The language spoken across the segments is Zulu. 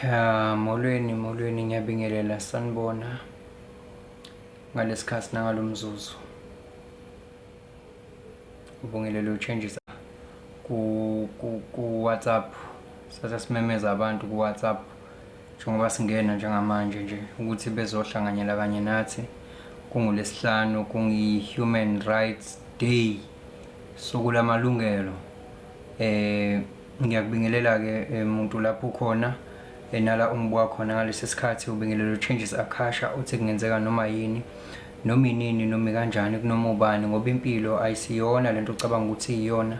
Molweni ngiyabingelela sanibona ngalesikhathi nangalomzuzu. Ubongelelo changes ku WhatsApp. Satha simemeza abantu ku WhatsApp njengoba singena njengamanje nje ukuthi bezohlanganyela kanye nathi kungoLesihlanu kungi-Human Rights Day sokulamalungelo. Ngiyakubingelela ke umuntu lapho khona enala umbuka khona ngalesi sikhathi ubingelelo changes Akasha uthi kungenzeka noma yini noma inini noma kanjani kunoma ubani ngoba impilo ayisiyona lento ucabanga ukuthi iyona.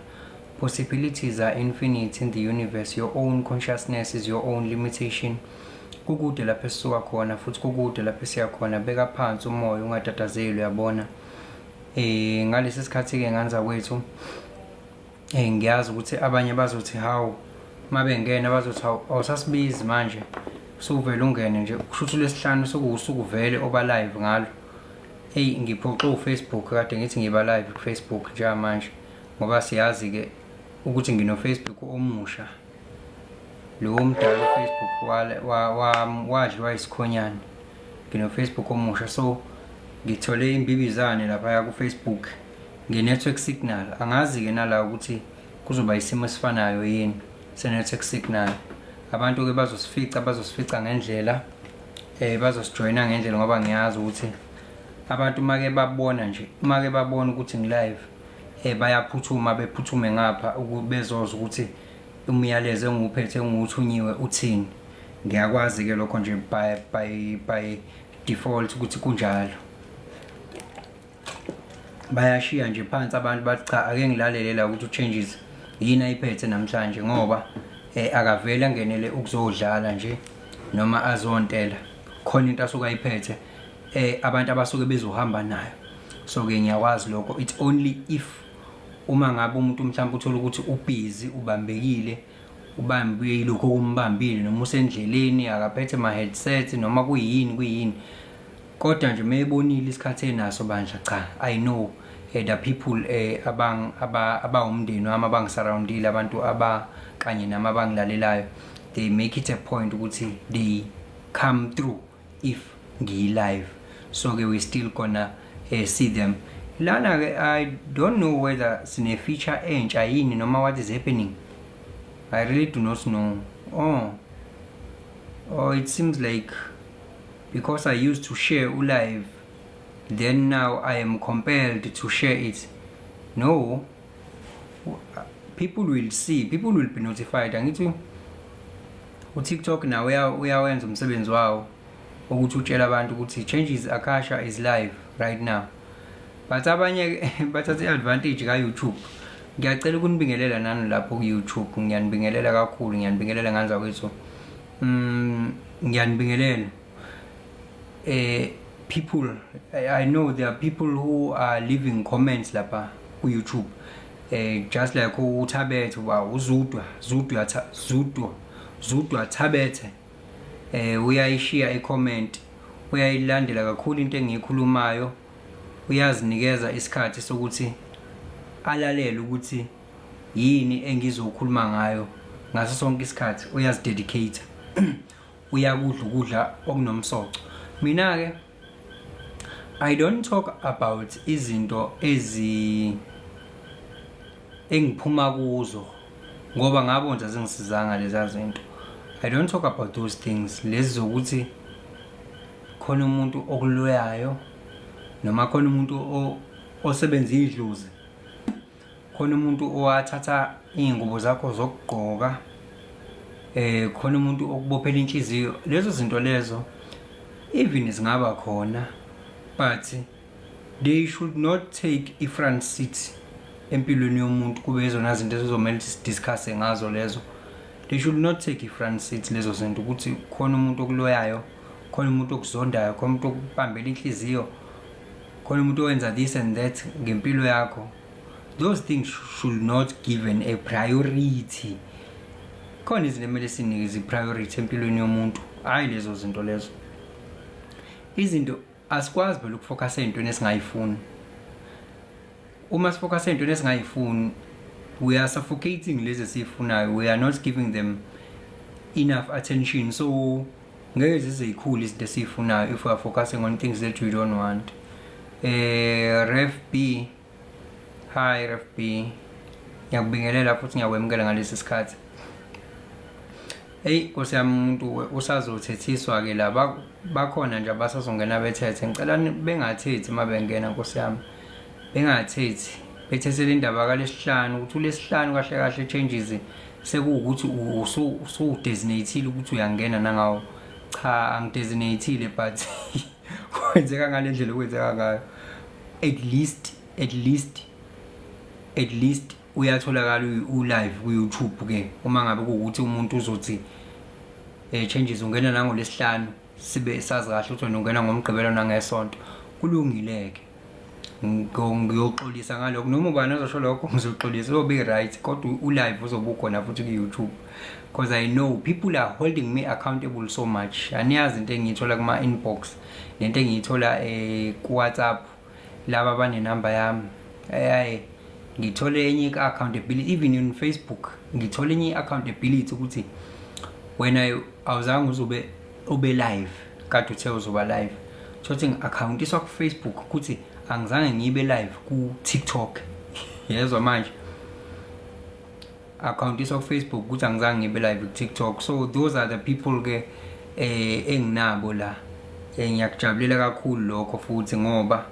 Possibilities are infinite in the universe. Your own consciousness is your own limitation. Kukude lapho esisuka khona futhi kukude lapho esiya khona. Beka phansi umoya ungatatazeli uyabona. Ngalesi sikhathi ke nganza kwethu ngiyazi ukuthi abanye bazothi hawu mabengena bazothi awusasibizi manje suvele ungene nje kushuthi uLesihlanu sokuwusuku vele oba live ngalo. Ngiphoxe uFacebook kade ngithi ngiba live kuFacebook nje manje ngoba siyazi ke ukuthi ngino Facebook omusha. Lo mdala uFacebook wadliwa isikhonyana. Ngino Facebook omusha so ngithole imbibizane lapha ku Facebook nge-network signal. Angazi ke nala ukuthi kuzoba isimo esifanayo yini se-network signal. Abantu ke bazosifica ngendlela bazosijoyina ngendlela ngoba ngiyazi ukuthi abantu make babona ukuthi ngi-live bayaphuthuma bephuthume ngapha bezoza ukuthi umyalezo enguphethe enguthunyiwe uthini. Ngiyakwazi ke lokho nje by default ukuthi kunjalo. Bayashiya nje phansi abantu bathi cha ake ngilalele la ukuthi uchanges yini ayiphethe namhlanje ngoba akavele angenele ukuzodlala nje noma azontela khona into asuka ayiphethe abantu abasuke bezohamba nayo. So ke ngiyakwazi lokho. It's only if uma ngabe umuntu mhlawumbe uthola ukuthi ubusy ubambekile ubambe lokho kumbambile noma usendleleni akaphethe ama headset noma kuyini kodwa nje mayebonile isikhathi enaso bandla cha I know the people abawumndeni noma abangisurroundile abantu kanye nama bangilalelayo they make it a point ukuthi they come through if ngi-live. So ke we still gonna see them lana ke. I don't know whether sine feature entsha yini noma what is happening. I really do not know. It seems like because I used to share live then now I am compelled to share it. No, people will see, people will be notified. Angithi uTikTok now uyawenza umsebenzi wawo ukuthi utshela abantu ukuthi changes Akasha is live right now. But abanye bathatha advantage ka YouTube. Ngiyacela ukunibingelela nani lapho ku YouTube. Ngiyanibingelela kakhulu, ngiyanibingelela nganza kwethu. Ngiyanibingelela. People, I know there are people who are leaving comments lapha ku YouTube. Just like uThabethe Zudwa Thabethe uyayishia i-comment, uyayilandela kakhulu into engiyikhulumayo, uyazinikeza isikhathi sokuthi alalele ukuthi yini engizokhuluma ngayo ngaso sonke isikhathi. Uyazidedicate uyakudla okunomsoco. Mina ke I don't talk about izinto engiphuma kuzo ngoba ngabonza zingisizanga lezi zinto. I don't talk about those things. Lezi zokuthi khona umuntu okuloyayo noma khona umuntu osebenza idlozi, khona umuntu owathatha ingubo zakho zokugqoka, khona umuntu okubophela inhliziyo. Lezo zinto lezo even zingaba khona but they should not take a front seat empilweni yomuntu kube izona zinto ezizomela discuss ngazo lezo. They should not take a front seat lezo zinto ukuthi khona umuntu okuloyayo, khona umuntu okuzondayo, khona umuntu okubambela inhliziyo, khona umuntu owenza this and that ngempilo yakho. Those things should not given a priority. Khona izinto emele sinikeze priority empilweni yomuntu, hayi lezo zinto lezo. Izinto asikwazi phela ukufocus ezintweni esingayifuni. Uma sifocus ezintweni esingayifuni we are suffocating lezi sifunayo. We are not giving them enough attention, so ngeke zizikhulu izinto esifunayo if we are focusing on things that we don't want. Ref B, hi Ref B, ngiyakubingelela futhi ngiyakwemukela ngalesi sikhathi. Hey Nkosi yami, umuntu usazothethiswa ke la bakhona nje abasazongena bethethe. Ngicela bengathethi mabengena Nkosi yami, bengathethi bethethele indaba kalesihlanu ukuthi uLesihlanu kahle kahle changes sekuwukuthi usu-designateile ukuthi uyangena nangawo. Cha, angidesignatile but kwenzeka ngale ndlela okwenzeka ngayo. At least uyatholakala u-live ku-YouTube ke uma ngabe kuwukuthi umuntu uzothi changes ungena nangoLesihlanu sibe sazi kahle ukuthi wena ungena ngoMgqibelo nangeSonto, kulungileke. Ngiyoxolisa ngalokho noma ubani ozosho lokho ngizoxolisa, uzobe right, kodwa u-live uzobe ukhona futhi ku-YouTube because I know people are holding me accountable so much. Aniyazi into engiyithola kuma-inbox nento engiyithola ku-WhatsApp laba abanenamba yami. Ngithole enye i-accountability, even in Facebook ngithole enye i-accountability ukuthi wena awuzange uzobe ube live kade uthe uzoba live. Thothi ngi-accountiswa ku-Facebook ukuthi angizange ngibe live ku-TikTok. Yezwa manje accountiswa ku-Facebook ukuthi angizange ngibe live ku-TikTok. So those are the people ke enginabo la. Ngiyakujabulela kakhulu lokho futhi ngoba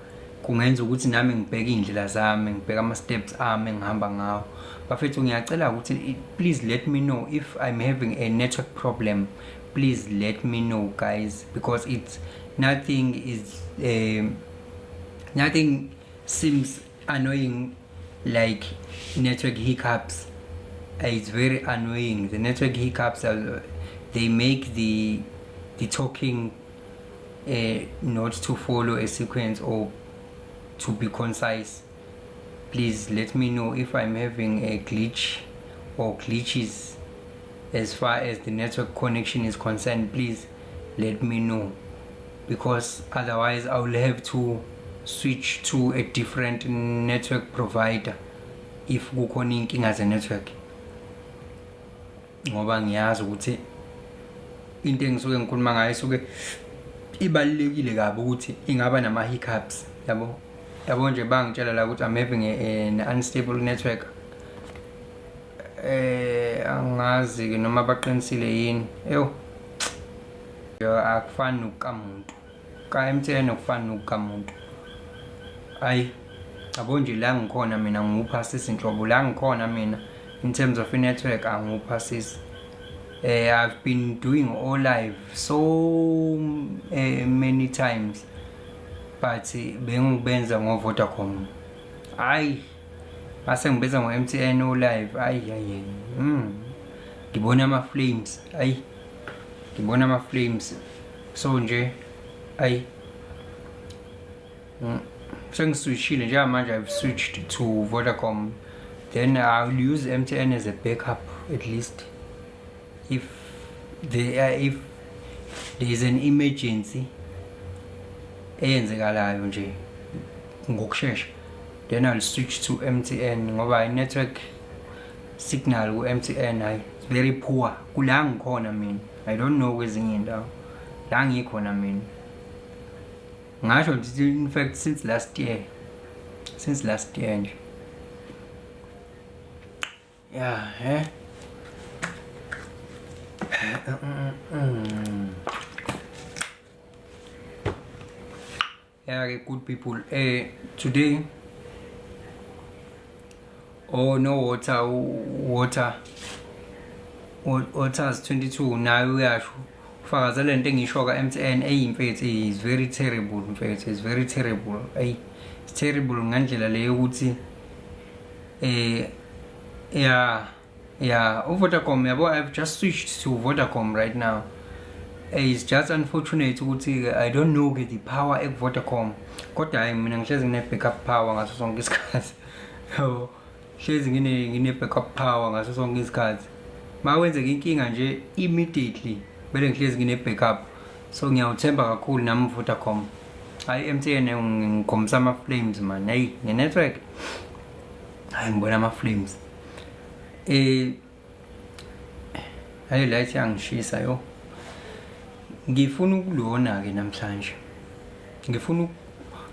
kungenza ukuthi nami ngibheke indlela zami, ngibheke ama-steps ami engihamba ngawo. Bafethu ngiyacela ukuthi please let me know if I'm having a network problem. Please let me know guys, because it's nothing seems annoying like network hiccups. It's very annoying. The network hiccups they make the talking not to follow a sequence or to be concise. Please let me know if I'm having a glitch or glitches as far as the network connection is concerned. Please let me know, because otherwise I will have to switch to a different network provider if kukhona inkinga ze network, ngoba ngiyazi ukuthi into engisuke ngikhuluma ngayo isuke ibalekile kabi ukuthi ingaba nama hiccups, yabo nje bangitshela la ukuthi I'm having an unstable network. Angazi ke noma baqinisile yini. Akufani nokukamuntu ka MTN, okufani nokukamuntu. Yabo nje la ngikhona mina ngiwuphasisa inhlobo, la ngikhona mina in terms of network angiwuphasisa. I've been doing all live so many times, but bengibenza ngoVodacom. Mase ngibenza ngo-MTN all live. Ngibona ama-flames. Ngibona ama-flames. So nje sengiswitchile nje manje. I've switched to Vodacom, then I'll use MTN as a backup at least if there is an emergency eyenzekalayo nje ngokusheshsha, then I'll switch to MTN ngoba network signal ku MTN it's very poor kula ngikhona mina. I don't know kwezinye indawo, la ngikhona mina ngasho nje in fact since last year nje. Good people, today no water's 22 nayo uyasho ufakaza lento engisho ka MTN eyimfethu is very terrible. Mfethu is very terrible. It's terrible ngandlela leyo ukuthi Vodacom yabo. I've just switched to Vodacom right now. It's just unfortunate ukuthi I don't know the power at Vodacom, kodwa mina ngihlezi ngine backup power ngaso sonke isikhathi. Hlezi ngine backup power ngaso sonke isikhathi. Mawenzeka inkinga nje immediately bele ngihlezi ngine backup. So ngiyawuthemba kakhulu nami Vodacom. MTN ngikhombisa ama flames man. Ne network ngibona ama flames. hayi light yangishisa yo. Ngifuna ukulona ke namhlanje. Ngifuna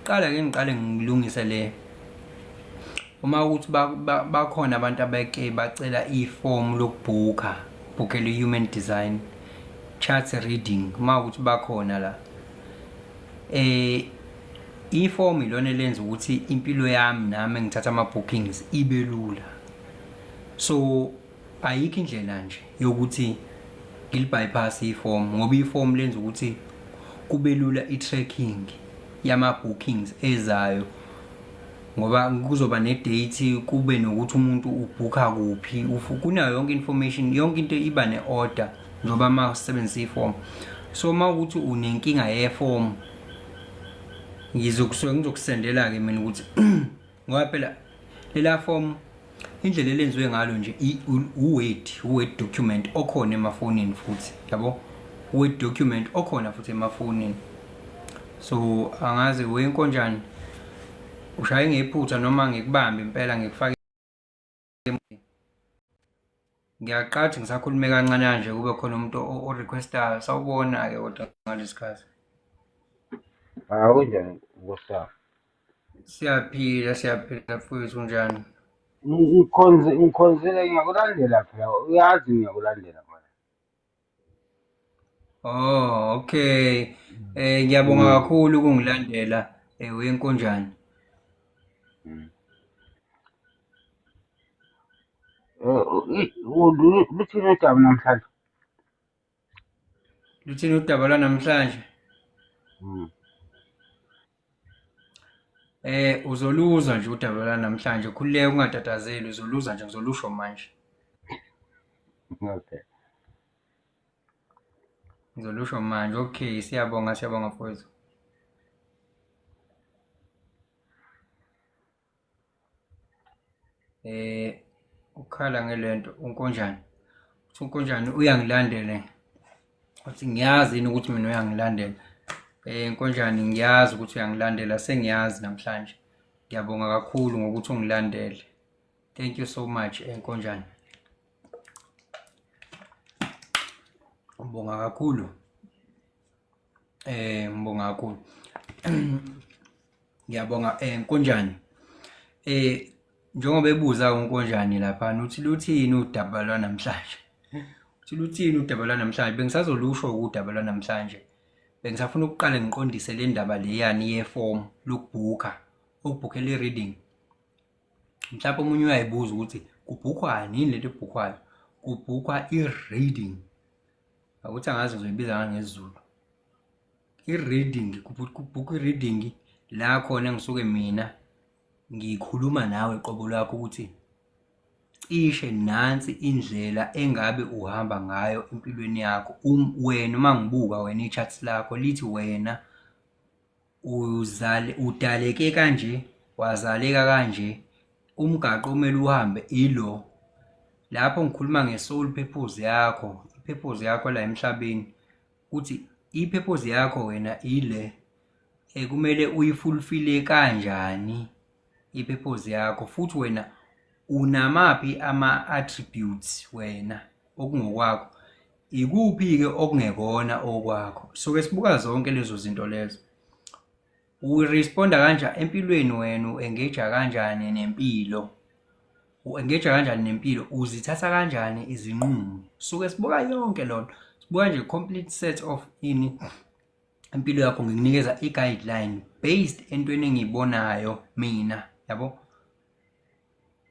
uqala ke ngiqale ngilungise le. Uma ukuthi bakhona abantu abake bacela iform lokubhuka, bhukhela human design chart reading, uma ukuthi bakhona la. Iform ilona lenza ukuthi impilo yami nami engithatha ama bookings ibe lula. So ayikho indlela nje yokuthi ngilibypass iform ngoba iform lenza ukuthi kube lula i-tracking yama bookings ezayo, ngoba kuzoba ne-date, kube nokuthi umuntu ubhuka kuphi, kunayo yonke information, yonke into iba ne-order njengoba uma usebenzisa iform. So uma ukuthi unenkinga yeform ngizokusendela ke mina ukuthi ngoba phela lela form indlela elenziwe ngalo nje u-Word document okhona emafonini futhi, yabo, Word document okhona futhi emafonini. So angazi wenkonjani ushaye ngephutha noma ngikubambe impela ngikufake. Ngiyaqathi ngisakhulume kancane kanje kube khona umuntu o-requestayo. Sawubona ke kodwa ngalesikhathi. Kunjani Nkosi? Siyaphila mfowethu, unjani? Ngikhonzile ngiyakulandela phela, uyazi ngiyakulandela manje. Oh, okay. Ngiyabonga kakhulu ukungilandela wenkonjani. Luthini udaba namhlanje? Luthini udaba lwanamhlanje? Uzoluza nje udaba lwanamhlanje, khululeka ungatatazeli, uzoluza nje, ngizolusho manje. Okay. Ngizolusho manje. Okay, siyabonga mfowethu. Ukhala ngelento unkonjani. Uthi unkonjani uyangilandela. Uthi ngiyazi ukuthi mina uyangilandela. Nkonjani ngiyazi ukuthi uyangilandela, sengiyazi namhlanje. Ngiyabonga kakhulu ngokuthi ungilandele. Thank you so much Nkonjani. Ngibonga kakhulu. Ngibonga kakhulu. Ngiyabonga Nkonjani. Njengoba ebuza unkonjani lapha uthi luthini udaba lwanamhlanje? Uthi luthini udaba lwanamhlanje? Bengisazolusho udaba lwanamhlanje. Bengisafuna ukuqala ngiqondise le ndaba leyani yeform lokubhuka, ukubhukhela i-reading. Mhlawumbe umunye uyayibuza ukuthi kubhukhwani yini lento ebhukhwayo? Kubhukhwa i-reading. Akuthi angazi ngizoyibiza ngesiZulu. I-reading, kubhukhwa i-reading la khona ngisuke mina ngikhuluma nawe qobo lakho ukuthi cishe nansi indlela engabe uhamba ngayo empilweni yakho. Wena uma ngibuka wena i-charts lakho lithi wena udaleke kanje, wazaleka kanje, umgaqo omele uhambe ilo. Lapho ngikhuluma nge-soul purpose yakho, i-purpose yakho la emhlabeni, ukuthi i-purpose yakho wena ile kumele uyifulfille kanjani i-purpose yakho, futhi wena unamaphi ama-attributes wena okungokwakho, ikuphi-ke okungekona okwakho. So ke sibuka zonke lezo zinto lezo. Uresponda kanjani empilweni, wena u-engage kanjani nempilo, uzithatha kanjani izinqumo. So ke sibuka yonke lonto, sibuka nje complete set of impilo yakho. Ngikunikeza i-guideline based entweni engiyibonayo mina, yabo.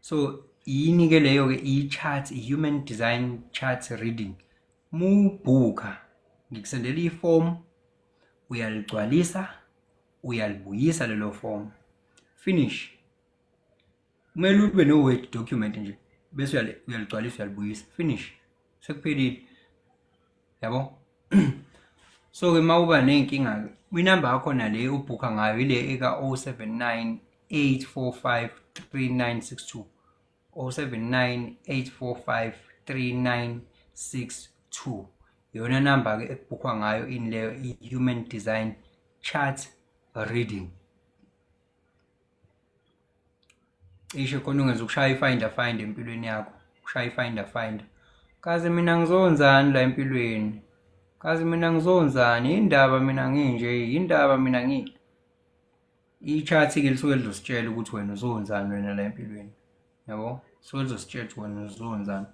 So yini ke leyo ke i-chart, i-human design chart reading. Mubhuka ngikusendela iform, uyaligcwalisa, uyalibuyisa lelo form, finish. Kumele ube no-Word document nje bese uyaligcwalisa, uyalibuyisa, finish, sekuphelile, yabo. So ke mawuba nenkinga, inamba yakho nale ubhuka ngayo ile eka 079 845 3962, 079 845 3962. Yona namba ke ekubhukhwa ngayo in leyo i-human design chart reading. Isho khona ungenza ukushaya i-finder empilweni yakho, ushaya i-finder. Kaze mina ngizonzani la empilweni? Kaze mina ngizonzani? Indaba mina nginje, indaba mina ichathi-ke lisuke lizositshela ukuthi wena uzonzani wena la empilweni. Yabo? Suke lizositshela ukuthi wena uzonzani.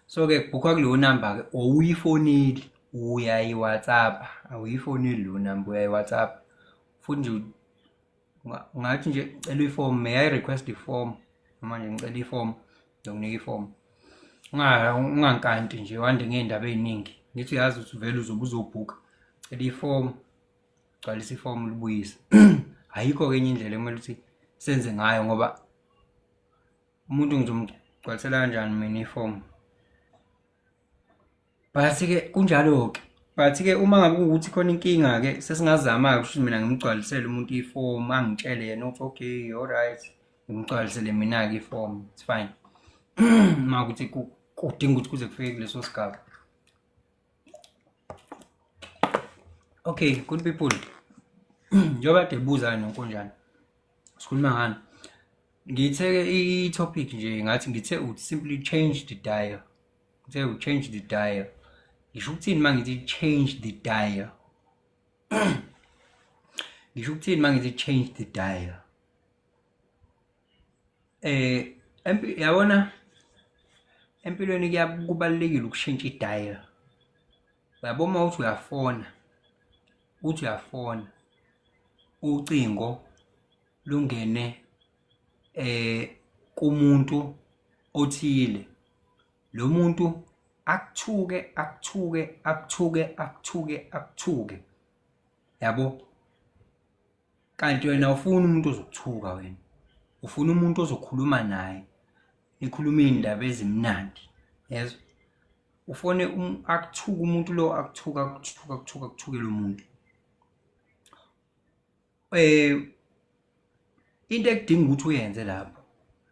So-ke kubhukhwa kuleyo namba-ke awuyifoneli, uyayi-WhatsApp. Awuyifoneli leyo namba, uyayi-WhatsApp. Futhi nje ungathi nje cela ifomu, may I request ifomu? Manje ngicela ifomu, ngizokunika ifomu. Ungankanti nje wande ngey'ndaba ey'ningi. Ngithi uyazi ukuthi vele uzobe uzobhukha. Cela ifomu, gcwalisa ifomu libuyise. Ayikho-ke enye indlela ekumele ukuthi senze ngayo ngoba umuntu ngizomgcwalisela kanjani mina ifomu. But-ke kunjalo-ke. But-ke uma ngabe kuwukuthi khona inkinga-ke sesingazama-ke ukuthi mina ngimgcwalisele umuntu ifomu, angitshele yena ukuthi okay, alright, ngimgcwalisele mina-ke ifomu, it's fine. Uma ukuthi kudinga ukuthi kuze kufike kuleso sigaba. Okay, good people. Njengoba kade buza noNkonjane. Sikhuluma ngani? Ngithe i-topic nje ngathi ngithe uthi simply change the dial. Ngithe u change the dial. Ngisho ukuthini mangithi change the dial? Ngisho ukuthini mangithi change the dial? Yabona empilweni kubalekile ukushintsha i-dial. Uyabona ukuthi uyafona ucingo lungene kumuntu othile. Lo muntu akuthuke. Yabo? Kanti wena ufuna umuntu ozokuthuka wena. Ufuna umuntu ozokhuluma naye. Nikhuluma indaba ezimnandi. Yezwa? Ufone akuthuka umuntu lo akuthuke lo muntu. Into ekudinga ukuthi uyenze lapho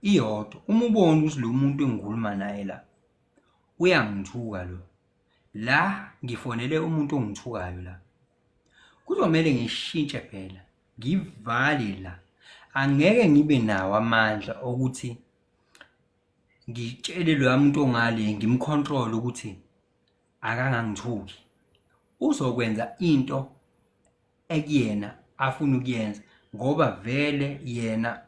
iyodwa. Uma ubona ukuthi lo muntu engikhuluma naye la uyangithuka lo. La ngifonele umuntu ongithukayo la. Kuzomela ngishintshe phela. Ngivale la. Angeke ngibe nawo amandla ukuthi ngitshele lo muntu ongale ngimcontrol ukuthi akangangithuki. Uzokwenza into ekuyena afuna ukuyenza ngoba vele yena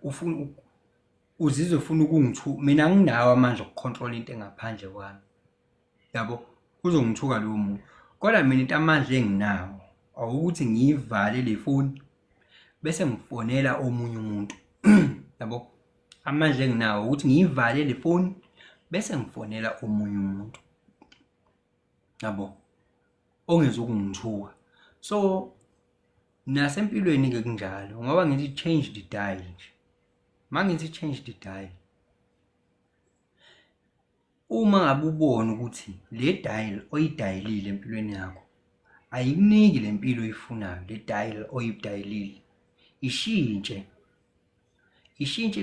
uzizwe ufuna ukungithuka. Mina nginawo amandla okucontrol into engaphandle kwami. Yabo? Uzongithuka lo muntu. Kodwa mina into amandla enginawo awukuthi ngivale le phone bese ngifonela omunye umuntu. Yabo? Amandla enginawo ukuthi ngivale le phone bese ngifonela omunye umuntu. Yabo? Ongezukungithuka. So nasempilweni-ke kunjalo ngoba ngithi change the dial nje. Mangithi change the dial, uma ngabe ubona ukuthi le dial oyidayilile empilweni yakho ayikuniki le mpilo oyifunayo, le dial oyidayilile ishintshe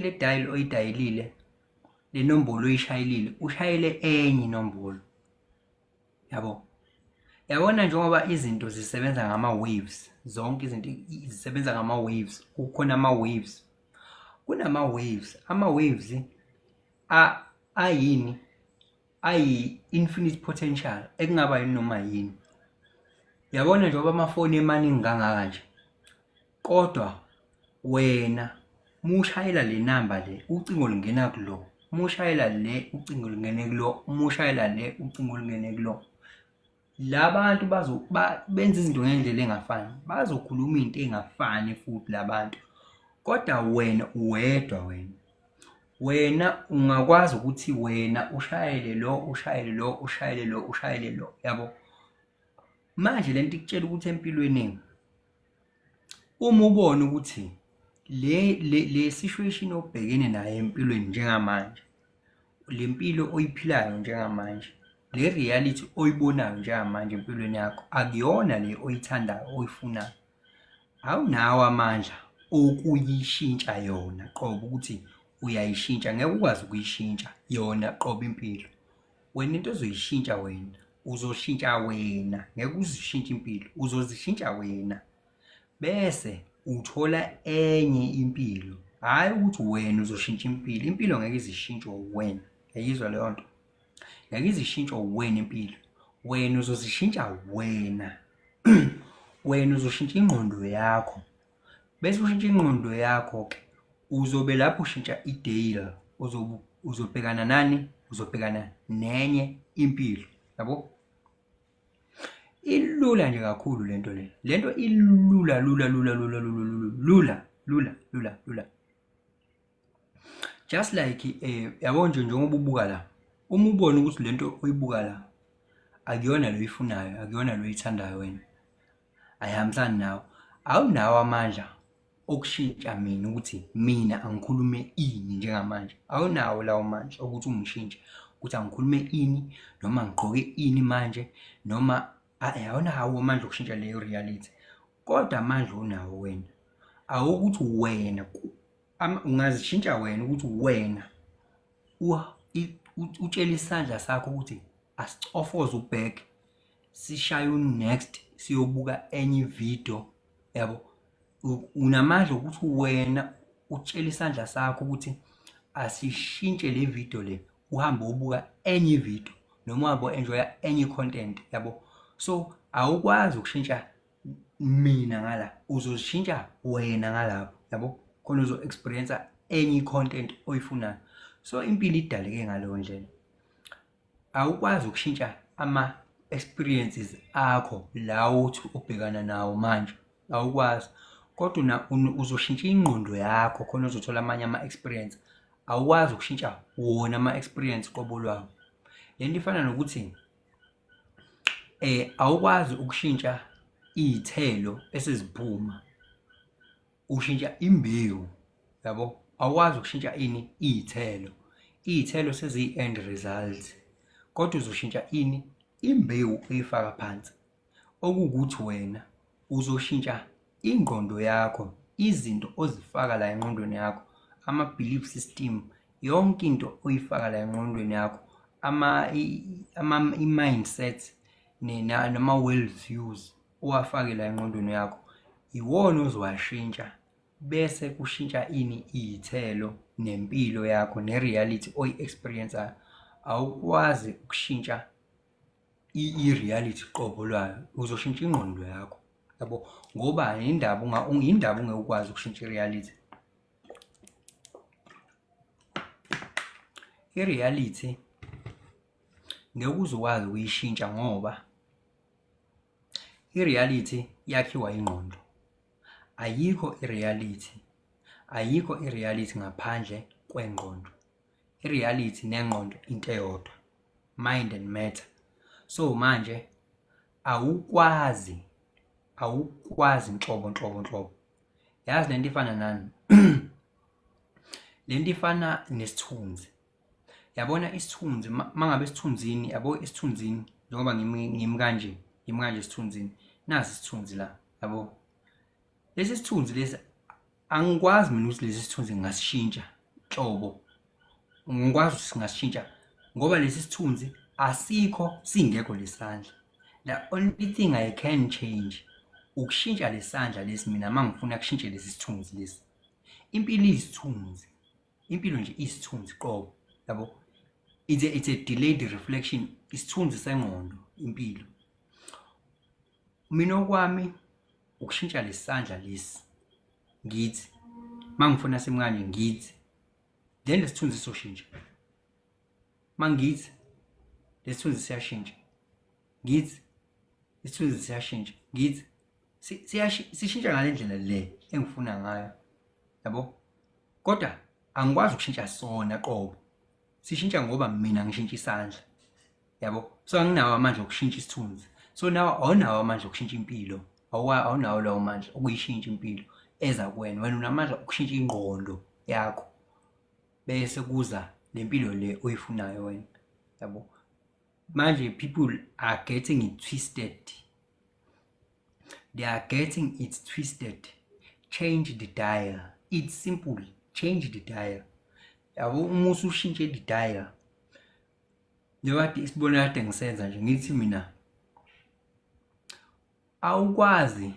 le dial oyidayilile, le nombolo oyishayelile ushayele enye inombolo. Yabo? Yabona njengoba izinto zisebenza ngama-waves, zonke izinto zisebenza ngama-waves. Kukhona ama-waves. Kunama-waves. Ama-waves ayi-infinite potential ekungaba yini noma yini. Yabona njengoba amafoni emaningi kangaka nje. Kodwa wena mushayela le namba le ucingo lungena kulo. Mushayela le ucingo lungene kulo. Mushayela le ucingo lungene kulo. Labantu benza izinto ngendlela engafani. Bazokhuluma into engafani futhi labantu. Kodwa wena uwedwa wena ungakwazi ukuthi wena ushayele lo. Yabo? Manje lento ikutshela ukuthi empilweni uma ubona ukuthi le situation obhekene nayo empilweni njengamanje, le mpilo oyiphilayo njengamanje, le reality oyibonayo njengamanje empilweni yakho akuyona le oyithandayo oyifunayo. Awunawo amandla okuyishintsha yona qobo ukuthi uyayishintsha. Ngeke ukwazi ukuyishintsha yona qobo impilo. Wena into ozoyishintsha wena uzoshintsha wena. Ngeke uzishintshe impilo, uzozishintsha wena bese uthola enye impilo. Hayi ukuthi wena uzoshintsha impilo. Impilo ngeke izishintshwe wena. Yayizwa leyo nto? ngeke izishintshwe wena impilo. Wena uzozishintsha wena. Wena uzoshintsha ingqondo yakho. Bese ushintsha ingqondo yakho ke uzobe lapho ushintsha ideal. Uzobhekana nani? Uzobhekana nenye impilo. Yabo? Ilula nje kakhulu lento le. Lento ilula lula. Just like yabo nje njengoba ubuka la. Uma ubona ukuthi lento oyibuka la akuyona lo uyifunayo, akuyona lo uyithandayo wena, ayihambisani nawe, awunawo amandla okushintsha mina ukuthi mina angikhulume ini njengamanje. Awunawo lawo manje ukuthi ungishintshe ukuthi angikhulume ini noma ngigqoke ini manje noma awunawo amandla okushintsha leyo reality. Kodwa amandla unawo wena awukuthi wena ungazishintsha wena ukuthi wena utshela isandla sakho ukuthi asicofoze ubheke sishaye next siyobuka enye video. Yabo, unamandla ukuthi wena utshela isandla sakho ukuthi asishintshe le video le uhambe ubuka enye video noma wabo enjoy enye content. Yabo, so awukwazi ukushintsha mina ngala, uzoshintsha wena ngalapho. Yabo, khona uzo experience enye content oyifunayo. So impilo idaleke ngaleyo ndlela. Awukwazi ukushintsha ama experiences akho lawo uthi ubhekana nawo manje, awukwazi. Kodwa uzoshintsha ingqondo yakho khona uzothola amanye ama experience. Awukwazi ukushintsha wona ama experience qobo lwawo. Lento ifana nokuthi awukwazi ukushintsha izithelo esiziphuma, ushintsha imbewu. Yabo, awukwazi ukushintsha ini? Izithelo. Izithelo sezi end results. Kodwa uzoshintsha ini? Imbewu uyifaka phansi. Okukuthi wena uzoshintsha ingqondo yakho, izinto ozifaka la engqondweni yakho, ama belief system, yonke into oyifaka la engqondweni yakho, mindset noma world views owafake la engqondweni yakho, iwona ozowashintsha. Bese kushintsha ini? Izithelo nempilo yakho nereality oyi-experienceayo. Awukwazi ukushintsha i-reality qobo lwayo, uzoshintsha ingqondo yakho. Yabo, ngoba indaba ungeke ukwazi ukushintsha i-reality. I-reality ngeke uzokwazi ukuyishintsha ngoba i-reality yakhiwa ingqondo. Ayikho i-reality ngaphandle kwengqondo. I-reality nengqondo into eyodwa, mind and matter. So manje awukwazi nhlobo. Yazi lento ifana nani? Lento ifana nesithunzi. Yabona isithunzi mangabe isithunzini, yabo isithunzini njengoba ngimi kanje isithunzini. Nasi isithunzi la, yabo. Lesi sithunzi lesi angikwazi mina ukuthi lesi sithunzi ngasishintsha nhlobo. Ngikwazi ukuthi singashintsha ngoba lesi sithunzi asikho singekho lesandla. The only thing I can change ukushintsha lesandla lesi mina mangifuna ukushintsha lesi sithunzi lesi. Impilo isithunzi. Impilo nje isithunzi qobo. Yabo, it's a delayed reflection. Isithunzi sengqondo impilo. Mina okwami ukushintsha lesandla lesi ngithi mangifuna semncane ngithi then lesithunzi soshintsha. Mangithi lesithunzi siyashintsha, ngithi isithunzi siyashintsha, ngithi sishintsha ngalendlela le engifuna ngayo. Yabo, kodwa angikwazi ukushintsha sona qobo. Sishintsha ngoba mina ngishintsha isandla. Yabo, so anginawo amandla okushintsha isithunzi. So nawe awunawo amandla okushintsha impilo. Awunawo lawo manje ukuyishintsha impilo eza kuwena. Wena unamandla okushintsha ingqondo yakho bese kuza lempilo le oyifunayo wena. Yabo, manje people are getting it twisted. They are getting it twisted. Change the dial. It's simple. Change the dial. Yabo, uma usushintshe the dial, njengoba isibonelo kade ngisenza nje ngithi mina awukwazi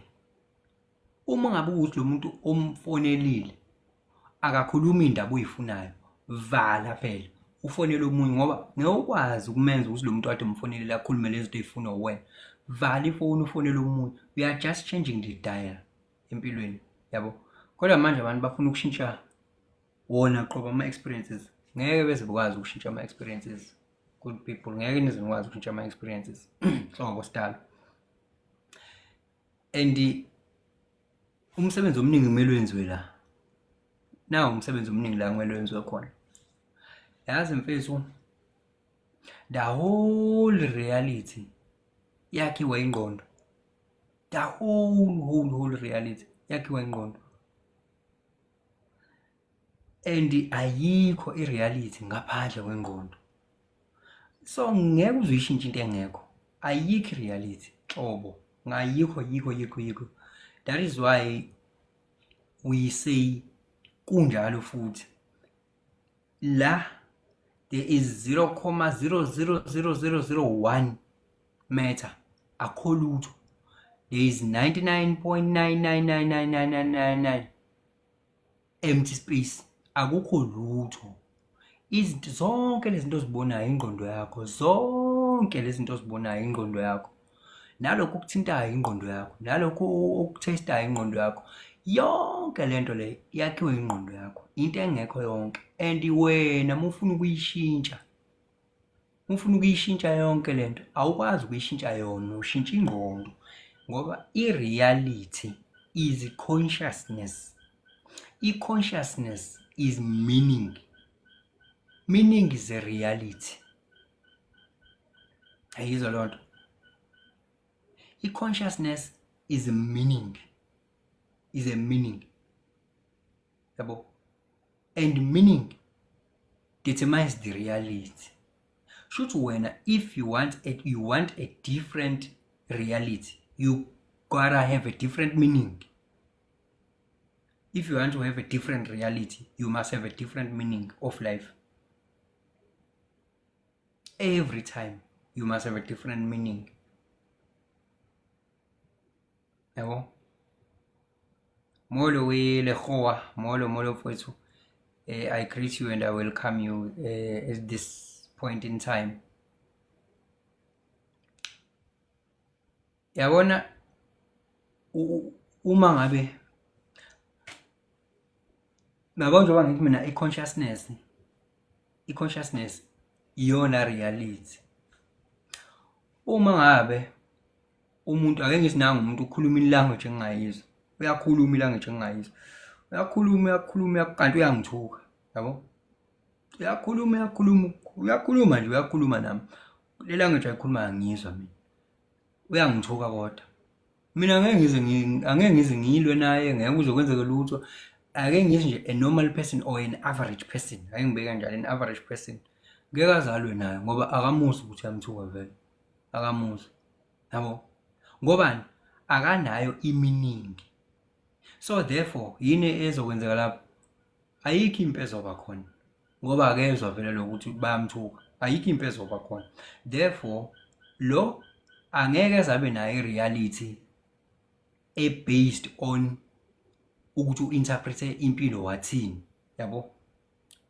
uma ngabe ukuthi lo muntu omfonelile akakhuluma indaba oyifunayo, vala phela. ufonele omunye ngoba ngeke ukwazi ukumenza ukuthi lo muntu kade umfonele la khulume lezi zinto ezifuna uwena. Vala ifoni ufonele omunye. We are just changing the dial empilweni, yabo. Kodwa manje abantu bafuna ukushintsha wona qoba ama-experiences. Ngeke beze bekwazi ukushintsha ama-experiences. Good people, ngeke nize nikwazi ukushintsha ama-experiences. So ngositalo. And umsebenzi omningi kumele wenziwe la. Nawo umsebenzi omningi la kumele wenziwe khona. Yazi mfethu, the whole reality yakhiwa ingqondo. The whole reality yakhiwa ingqondo. And ayikho i-reality ngaphandle kwengqondo. So ngeke uzuyishintsha into engekho. Ayikho i-reality xobo. Ngayikho. That is why we say kunjalo futhi. La there is 0.00001 matter. Akho lutho. There is 99.9999999 empty space. Akukho lutho. Izinto zonke lezi zinto ozibonayo ingqondo yakho, zonke lezi zinto ozibonayo ingqondo yakho. Nalokho ukuthintayo ingqondo yakho, nalokho ukutestayo ingqondo yakho. Yonke lento le yakhiwe ingqondo yakho. Into engekho yonke. And wena mufuna ukuyishintsha. Mufuna ukuyishintsha yonke lento. Awukwazi ukuyishintsha yona, ushintsha ingqondo. Ngoba i-reality is consciousness. I-consciousness is meaning. Meaning is a reality. Ayizwa lonto. I-consciousness is a meaning. Is a meaning. Yabo. And meaning determines the reality. Shoot when if you want a different reality, you gotta have a different meaning. If you want to have a different reality, you must have a different meaning of life. Every time you must have a different meaning. Yabo. Molo we lekhoa, molo fethu. I greet you and I welcome you at this point in time. Yabona uma ngabe njengoba ngithi mina i-consciousness iyona reality. Uma ngabe umuntu ake ngisinanga umuntu ukhuluma ilanguage engingayizwa, uyakhuluma ilanguage engingayizwa, uyakhuluma kanti uyangithuka, yabo. Uyakhuluma nami. Le language ayikhuluma angiyizwa mina. Uyangithuka kodwa. Mina angeke ngize ngilwe naye, ngeke uzokwenzeka lutho. Ake ngithi nje a normal person or an average person. Ake ngibeka njalo an average person. Ngeke azalwe naye ngoba akamuzi ukuthi uyamthuka vele. Akamuzi. Yabo. Ngobani? Akanayo i-meaning. So therefore yini ezokwenzeka lapho? Ayikho impilo ezoba khona. Ngoba akezwa vele lokuthi bayamthuka. Ayikho impilo ezoba khona. Therefore lo angeke azabe nayo i-reality based on ukuthi uinterprete impilo wathini, yabo.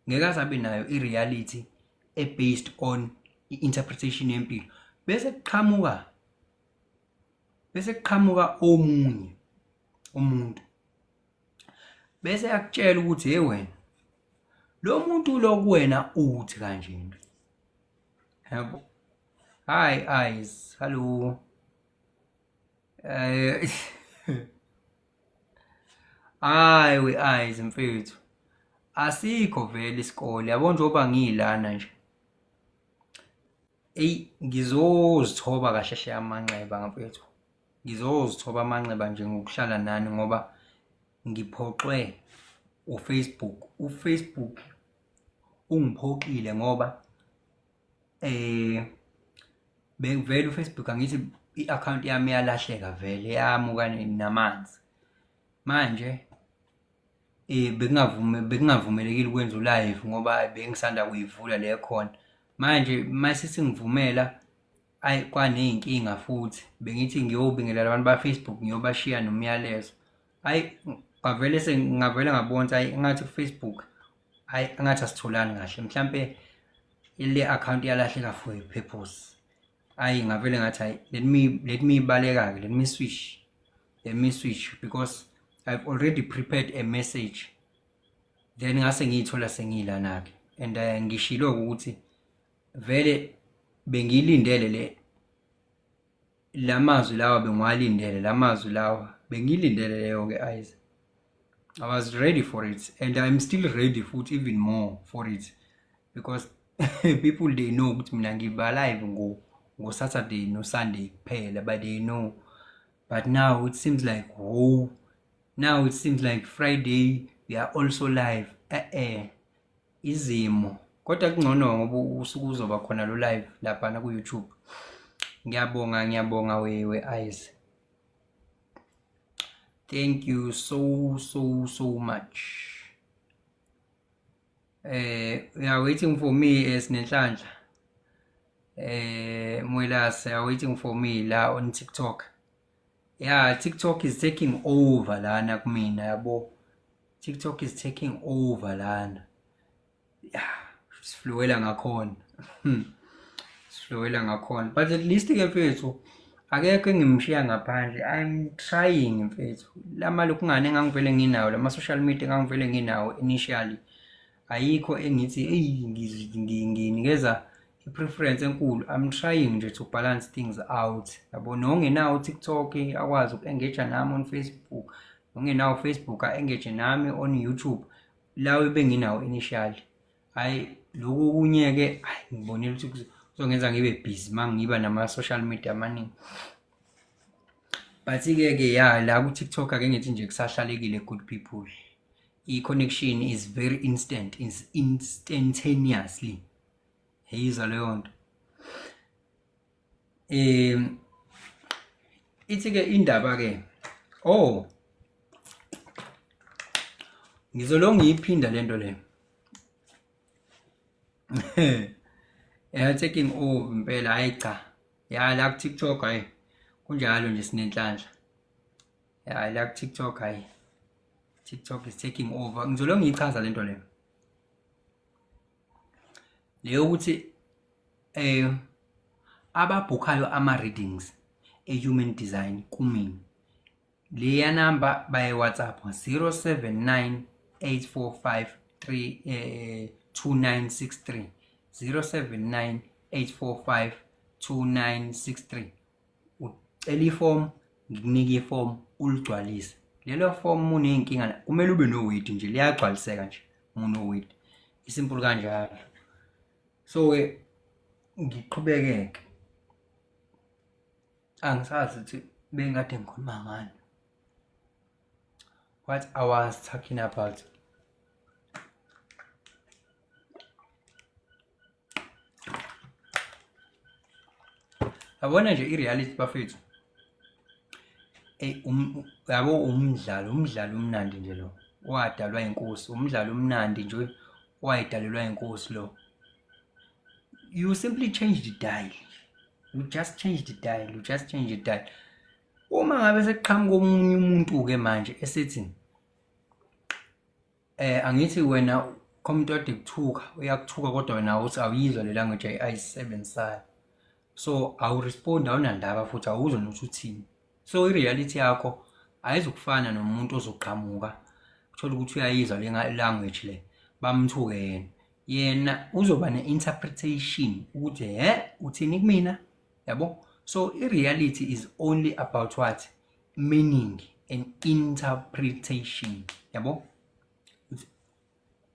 Ngeke azabe nayo i-reality based on interpretation yempilo. Bese kuqhamuka omunye umuntu. Bese akutshela ukuthi hey wena lo muntu lo kuwena uthi kanje. Yabo. Hi eyes, hello. Hayi we eyes mfethu. Asikho vele isikole, yabo njengoba ngilana nje. Ngizozithoba kahle amanxeba mfethu. Ngizozithoba amanxeba nje ngokuhlala nani ngoba ngiphoxwe uFacebook. uFacebook ungiphoxile ngoba vele uFacebook angithi i-account yami yalahleka vele, yamuka namanzi. Manje bekungavumelekile ukwenza live ngoba bengisanda kuyivula le khona. Manje mase ngivumela kwaneyinkinga futhi bengithi ngiyobingelela abantu ba-Facebook ngiyobashiya nomyalezo. Ngavele ngabona ngathi uFacebook ngathi asitholani kahle. Mhlambe ile account yalahleka for a purpose. Ayi ngavele ngathi hayi let me baleka ke, let me switch because I've already prepared a message. Then ngase ngiyithola sengilana ke, and ngishilo ukuthi vele bengilindele lamazwi lawa bengiwalindele, lamazwi lawa bengilindele leyo ke eyes. I was ready for it, and I'm still ready futhi even more for it because people they know ukuthi mina ngiba live ngo Saturday no Sunday kuphela, but they know. But now it seems like now it seems like Friday we are also live. Izimo kodwa kungcono ngoba usuku uzoba khona lo live lapha na ku YouTube. Ngiyabonga we eyes. Thank you so much. We are waiting for me Sinenhlanhla. Mwelas are waiting for me la on TikTok. Yeah, TikTok is taking over lana kumina yabo. TikTok is taking over lana. Yeah, sifluwela ngakhona. Sifluwela ngakhona. But at least ke mfethu akekho engimshiya ngaphandle. I'm trying mfethu. Lama lokungane engangivele nginawo, lama social media engangivele nginawo initially. Ayikho engithi nginikeza preference enkulu. I'm trying nje to balance things out. Yabo nongenawo TikTok akwazi ukengage nami on Facebook. Nongenawo Facebook engage nami on YouTube. Lawe benginawo initially. Hayi lokho kunyeke ngibonile ukuthi kuzongenza ngibe busy mangiba nama social media amaningi. But ke ya la ku TikTok ake ngithi nje kusahlalekile good people. I-connection is very instant, is instantaneously. Heyiza leyo nto. Ithi ke indaba ke ngizolonga ngiyiphinda lento le. Taking over impela hayi cha. Ya la ku TikTok hayi kunjalo nje Sinenhlanhla. Ya la ku TikTok hayi. TikTok is taking over. Ngizolonga ngiyichaza lento le. Leyo ukuthi ababhukhayo ama readings human design kumina. Leya number by WhatsApp 0798452963 0798452963. Ucela iform ngikunika iform uligcwalise. Lelo form unenkinga kumele ube no weight nje liyagcwaliseka nje uno weight. Isimple kanjalo. So ngiqhubekeke. Angisazi ukuthi bengade ngikhuluma ngani. What I was talking about. Abona nje ireality bafethu. Yabo umdlalo umnandi nje lo. Wadalwa inkosi, umdlalo umnandi nje wayidalelwa inkosi lo. You simply change the dial. You just change the dial. Uma ngabe seqhamuka omunye umuntu ke manje esethi angithi wena komuntu ode kuthuka uyakuthuka kodwa wena uthi awuyizwa le language ayisebenzisayo. So awu respond awunandaba futhi awuzwa nokuthi uthini. So ireality yakho ayizukufana nomuntu ozoqhamuka uthola ukuthi uyayizwa le language le bamthuke yena uzoba ne-interpretation ukuthi uthini kumina yabo. So ireality is only about what? Meaning and interpretation yabo.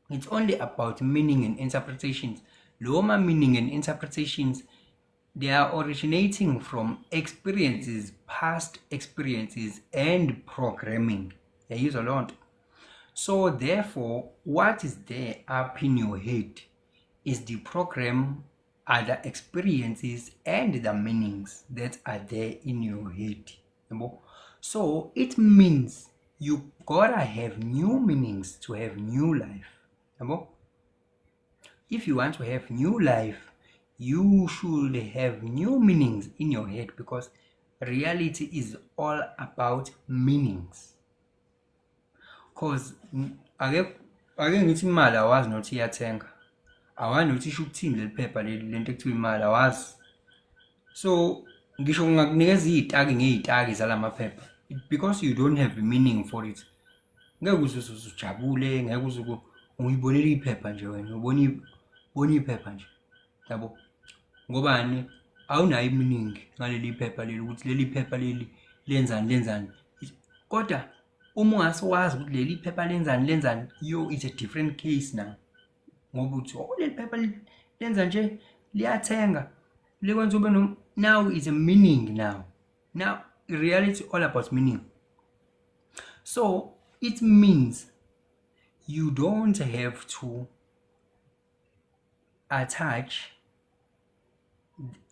It's only about meaning and interpretations. Loma meaning and interpretations, they are originating from experiences, past experiences and programming. They use a lot. So therefore, what is there up in your head is the program, are the experiences and the meanings that are there in your head. So it means you gotta have new meanings to have new life. If you want to have new life, you should have new meanings in your head, because reality is all about meanings. Because ake ngithi imali awazi nothi iyathenga. awani ukuthi isho ukuthini leli phepha lento ekuthiwa imali awazi. So ngisho ngakunikeza izitaki ngezitaki zalamaphepha because you don't have a meaning for it. Ngeke uzujabule, ngeke uzuku uyibonela iphepha nje wena, ubona iphepha nje. Yabo? Ngobani awunayo iminingi ngaleli phepha leli ukuthi leli phepha leli lenzani. Kodwa uma ungasawazi ukuthi leli phepha lenzani, it's a different case now. Ngoba uthi leli phepha lenza nje liyathenga lekwenza ube now is a meaning now. Now reality all about meaning. So it means you don't have to attach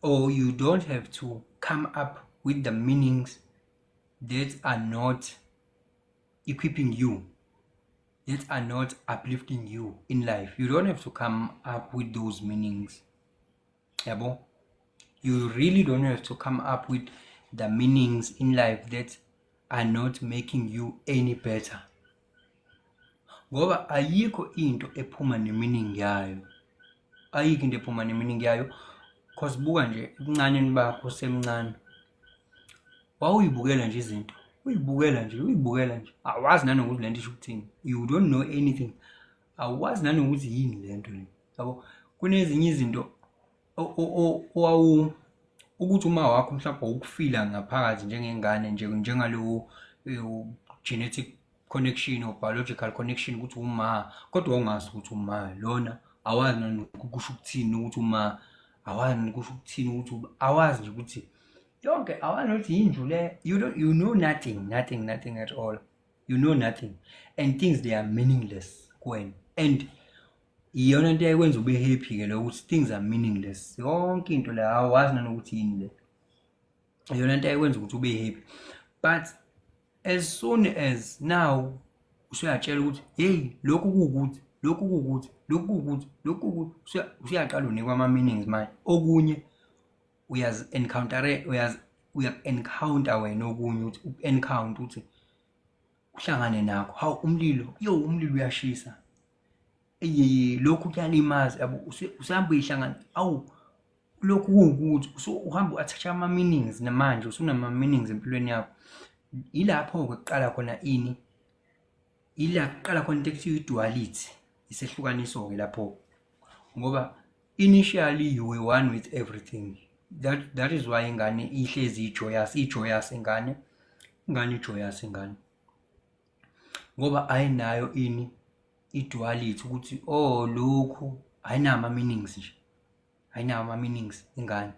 or you don't have to come up with the meanings that are not equipping you, that are not uplifting you in life. You don't have to come up with those meanings. Yabo? You really don't have to come up with the meanings in life that are not making you any better. Ngoba ayikho into ephuma ne-meaning yayo. Ayikho into ephuma ne-meaning yayo. Cause buka nje ebuncaneni bakho semncane. Wawuyibukela nje izinto. Uyibukela nje. Awazi nanokuthi lento isho ukuthini. You don't know anything. Awazi nanokuthi yini lento le. Yabo? Kunezinye izinto ukuthi uma wakho mhlawumbe ukufila ngaphakathi njengengane njengalo genetic connection or biological connection ukuthi uma, kodwa ungazi ukuthi uma lona awazi nokusho ukuthini ukuthi uma, awazi nokusho ukuthini ukuthi awazi nje ukuthi yonke awazi ukuthi yindlu le. You know nothing at all. You know nothing, and things they are meaningless kuwena. And iyona into ekwenza ube happy ke lo ukuthi things are meaningless. Yonke into la awazi nanokuthi yini le. Iyona into ekwenza ukuthi ube happy. But as soon as now usuyatshela ukuthi hey lokhu kukuthi usuyaqala unikwa ama meanings manje. Okunye uya-encounter wena okunye ukuthi uhlangane nakho. Hawu umlilo uyashisa. Lokhu kuyalimaza yabo. Usihamba uyihlangana awu lokhu kukuthi uhamba uattach ama meanings namanje usunama meanings empilweni yakho. Ilapho ukuqala khona ini, ila kuqala khona into ekuthiwa duality, isehlukaniso ke lapho. Ngoba initially you were one with everything. That is why ingane ihlezi ijoyous ingane ijoyous ingane. Ngoba ayinayo ini iduality ukuthi lokhu ayinama meanings nje. Ayinama meanings ingane.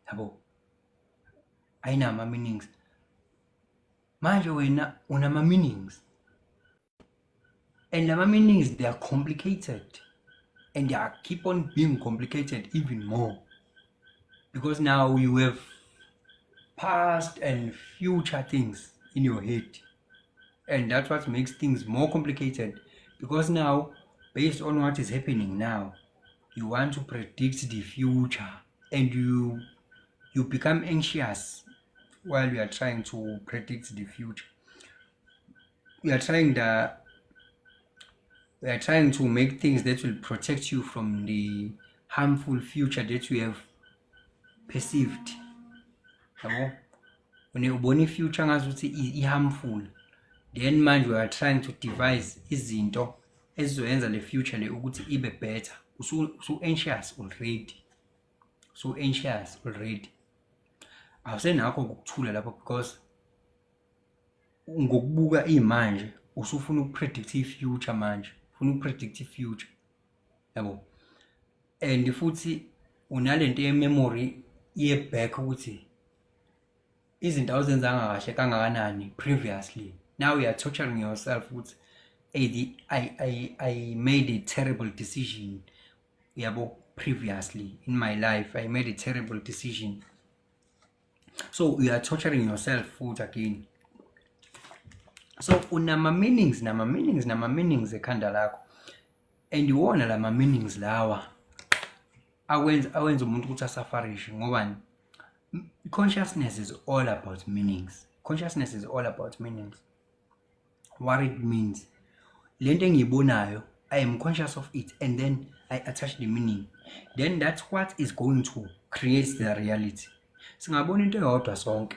Yabo? Ayinama meanings. Manje wena unama meanings. And the meanings, they are complicated. And they keep on being complicated even more. Because now you have past and future things in your head. And that's what makes things more complicated. Because now, based on what is happening now, you want to predict the future. And you become anxious while you are trying to predict the future. We are trying to make things that will protect you from the harmful future that you have perceived. When you born future ngazuthi harmful, then manje we are trying to devise izinto ezizoyenza le future le ukuthi ibe better. So anxious already. Awusenakho ukuthula lapho because ngokubuka imanje usufuna ukupredict ifuture manje. Ufuna ukupredict ifuture. Yabo? And futhi unalento ye-memory ye-back ukuthi izinto awuzenzanga kahle kangakanani previously. Now you are torturing yourself ukuthi I made a terrible decision. Yabo? Previously in my life I made a terrible decision. So you are torturing yourself futhi again. So unama meanings ekhanda lakho. And iwona lama meanings lawa awenza umuntu ukuthi asafarishe ngobani? Consciousness is all about meanings. What it means. Lento engiyibonayo I am conscious of it, and then I attach the meaning. Then that's what is going to create the reality. Singabona into eyodwa sonke.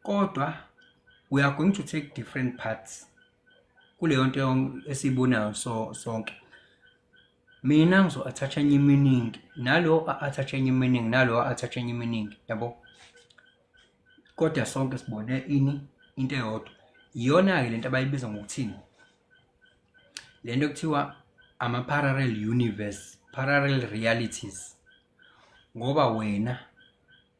Kodwa we are going to take different parts. Kuleyo nto esibonayo sonke. Mina ngizo-attach enye meaning, nalo a-attach enye meaning, nalo a-attach enye meaning, yabo? Kodwa sonke sibone into eyodwa. Iyona-ke lento abayibiza ngokuthini? Lento kuthiwa ama-parallel universe, parallel realities. Ngoba wena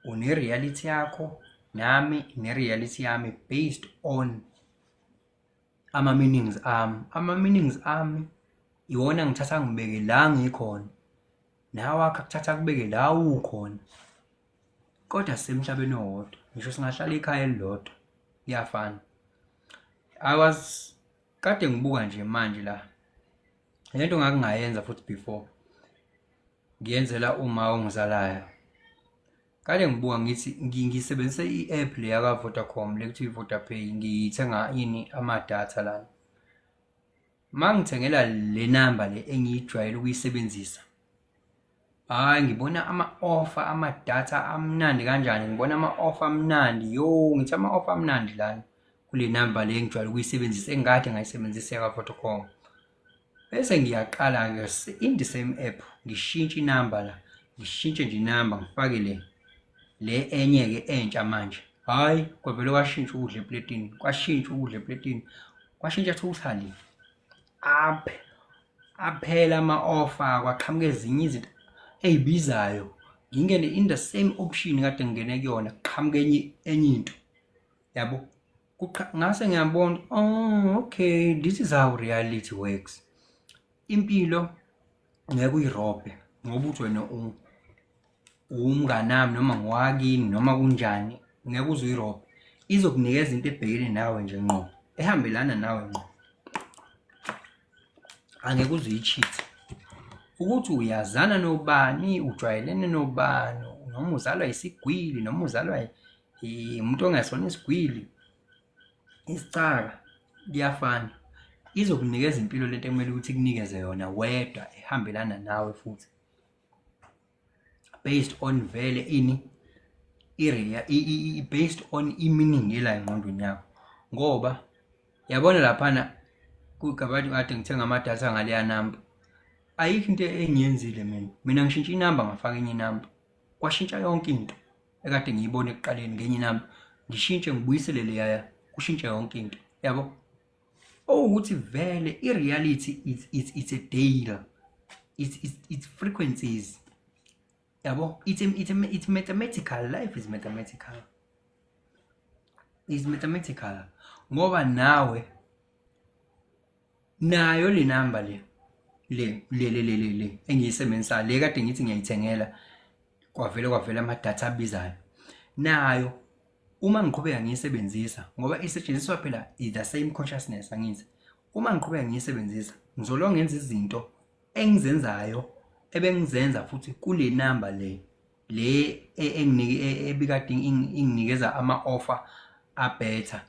une-reality yakho, nami ne-reality yami based on ama-meanings ami. Ama-meanings ami iwona ngithatha ngibeke la ngikhona, nawe akho akuthatha kubeke la ukhona. Kodwa sisemhlabeni owodwa, ngisho singahlala ekhaya elilodwa, kuyafana. Kade ngibuka nje manje la, lento ngakungayenza futhi before, ngiyenzela uma ongizalayo. Kade ngibuka ngithi ngisebenzise i-app le yaka Vodacom le kuthiwa i-VodaPay, ngithenga ama-data lana. Mangithengela le number le engiyijwayele ukuyisebenzisa, hayi ngibona ama-offer ama-data amnandi kanjani, ngibona ama-offer amnandi, ngithi ama-offer amnandi lana kule number le engijwayele ukuyisebenzisa engikade ngayisebenzisa yaka Vodacom. Bese ngiyaqala-ke in the same app ngishintshe inamba la, ngishintshe nje inamba ngifake le enye-ke entsha manje. Hayi kwavele kwashintsha ukudla epletini, kwashintsha totally. Aphela ama-offer, kwaqhamuka ezinye izinto ey'bizayo, ngingene in the same option kade ngingene kuyona, kuqhamuka enye into, yabo? Ngase ngiyabona, okay, this is how reality works. Impilo ngeke uyirobhe ngoba uthi wena umnganami noma ngwakini noma kunjani, ngeke uze uyirobhe. Izokunikeza into ebhekene nawe nje ngqo, ehambelana nawe ngqo. Angeke uze uyi-cheat. Ukuthi uyazana nobani, ujwayelene nobani, noma uzalwa isigwili, noma uzalwa umuntu ongasona isigwili, isicaka, kuyafana. Izokunikeza impilo lento ekumele ukuthi ikunikeze yona wedwa, ehambelana nawe futhi, based on vele based on i-meaning ela engqondweni yakho. Ngoba yabona laphana kugabantu kade ngithenga ama-data ngaleya number, ayikho into engiyenzile mina ngishintsha inamba ngafaka enye inamba, kwashintsha yonke into ekade ngiyibona ekuqaleni ngenye inamba, ngishintshe ngibuyisele leya, kushintsha yonke into, yabo? Ukuthi vele i-reality it's a data, it's frequencies, yabo? It's mathematical. Life is mathematical. It's mathematical. Ngoba nawe nayo le number le engiyisebenzisa le kade ngithi ngiyayithengela, kwavela ama-data abizayo, nayo uma ngiqhubeka ngiyisebenzisa, ngoba isetshenziswa phela the same consciousness, angithi uma ngiqhubeka ngiyisebenzisa ngizolonga ngenza izinto engizenzayo ebengizenza futhi kule number le ebikade inginikeza ama-offer a-better.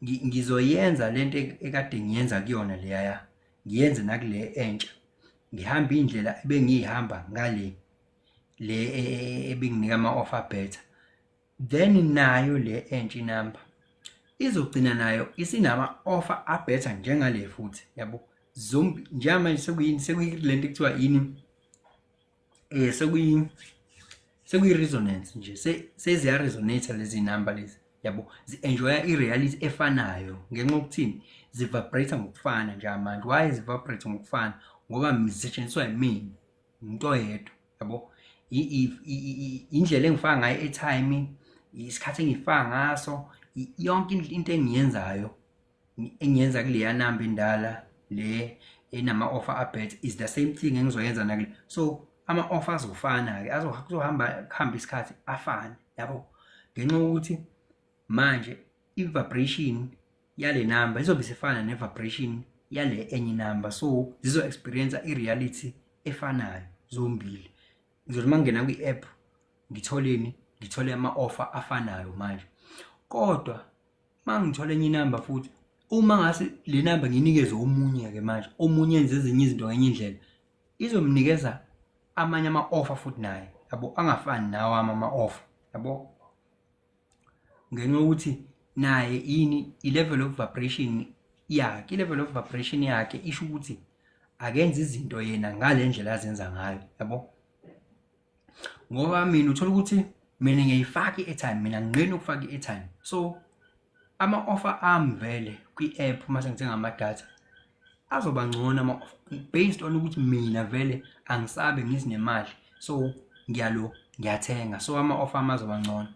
Ngizoyenza lento ekade ngiyenza kuyona leya, ngiyenze nakule entsha, ngihamba indlela ebengiyihamba ngale ebenginika ama-offer better. Then nayo le entsha inamba izogcina nayo isinama-offer a-better njengale futhi, yabo? Zombi njengamanje sekuyilento ekuthiwa yini, sekuyi-resonance nje, seziya-resonate lezi number lezi, yabo? Zi-enjoya i-reality efanayo ngenxa yokuthini, zivibrate ngokufana njengamanje. Why zivibrate ngokufana? Ngoba zisetshenziswa yimina, umuntu oyedwa, yabo? Indlela engifaka ngayo i-airtime, isikhathi engifaka ngaso, yonke into engiyenzayo, engiyenza kuleya number endala le enama-offer a-better is the same thing engizoyenza nakule. So ama-offer azofana-ke, kuzohamba isikhathi afane, yabo? Ngenxa yokuthi manje i-vibration yale number izobe isifana ne-vibration yale enye number, so zizo-experience i-reality efanayo zombili. Ngizothi uma ngingena kwi-app ngithole ama-offer afanayo manje. Kodwa uma ngithola enye inamba futhi, uma ngase le number nginikeze omunye ke manje omunye enze ezinye izinto ngenye indlela izomnikeza amanye ama-offer futhi naye yabo angafani nawo ama-offer yabo ngenxa yokuthi naye yini i-level of vibration yakhe i-level of vibration yakhe isho ukuthi akenze izinto yena ngale ndlela azenza ngayo yabo ngoba mina uthola ukuthi mina ngiyayifaka i-airtime mina nginqena ukufaka i-airtime so ama-offer ami vele kwi-app mase ngithenga ama-data azoba ngcono ama-offer based on ukuthi mina vele angisabe ngizinemali so ngiyathenga so ama-offer ami azoba ngcono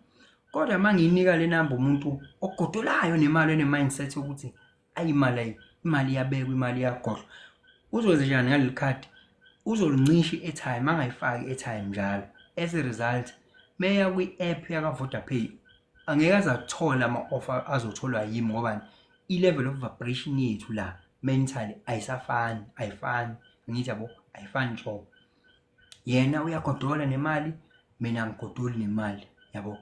kodwa mangiyinika le number umuntu ogodolayo nemali ene-mindset ukuthi ayimali imali iyabekwa imali iyagodlwa uzokwenza njani ngaleli khadi uzolincisha i-airtime angayifaki i-airtime njalo as a result meya kwi-app yaka-Vodapay angeke azathola ama-offer azotholwa yimi ngoba i-level of vibration yethu la mentally ayifani ngithi yabo ayifani nhlobo yena uyagodola nemali mina angigodoli nemali yabo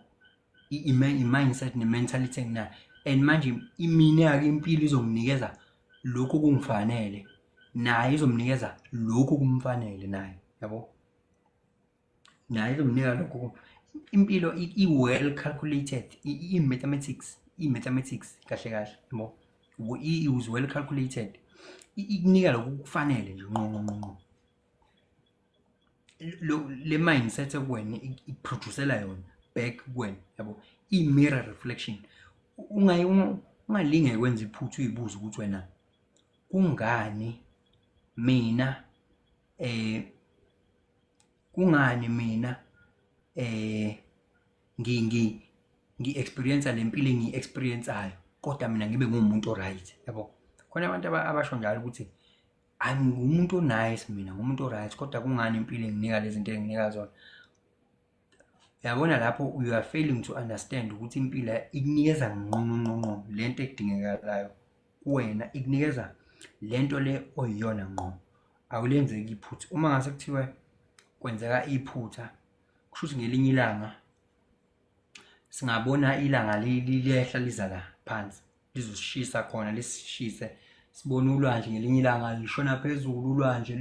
i-mindset ne-mentality enginayo and manje imina yake impilo izonginikeza lokho kungifanele naye izomnikeza lokho kumfanele naye yabo naye izomnika lokho impilo i-well calculated i-mathematics kahle kahle yabo i-was well calculated ikunika lokho kufanele nje nqo le mindset kuwena iproducela yona back kuwena yabo i-mirror reflection ungalinge kwenza iphuthu uyibuza ukuthi wena kungani mina ngi-experience le mpilo engiyi-experienceayo kodwa mina ngibe ngumuntu right yabo khona abantu abasho njalo ukuthi angumuntu onice mina ngumuntu right kodwa kungani impilo enginika lezi zinto enginika zona yabona lapho you are failing to understand ukuthi impilo ikunikeza ngqo lento ekudingekalayo kuwena ikunikeza lento le oyiyona ngqo awulenzeki iphutha uma ngase kuthiwe kwenzeka iphutha kusho ukuthi ngelinye ilanga singabona ilanga liyehla liza la phansi lizosishisa khona lisishise sibone ulwandle ngelinye ilanga lishona phezulu ulwandle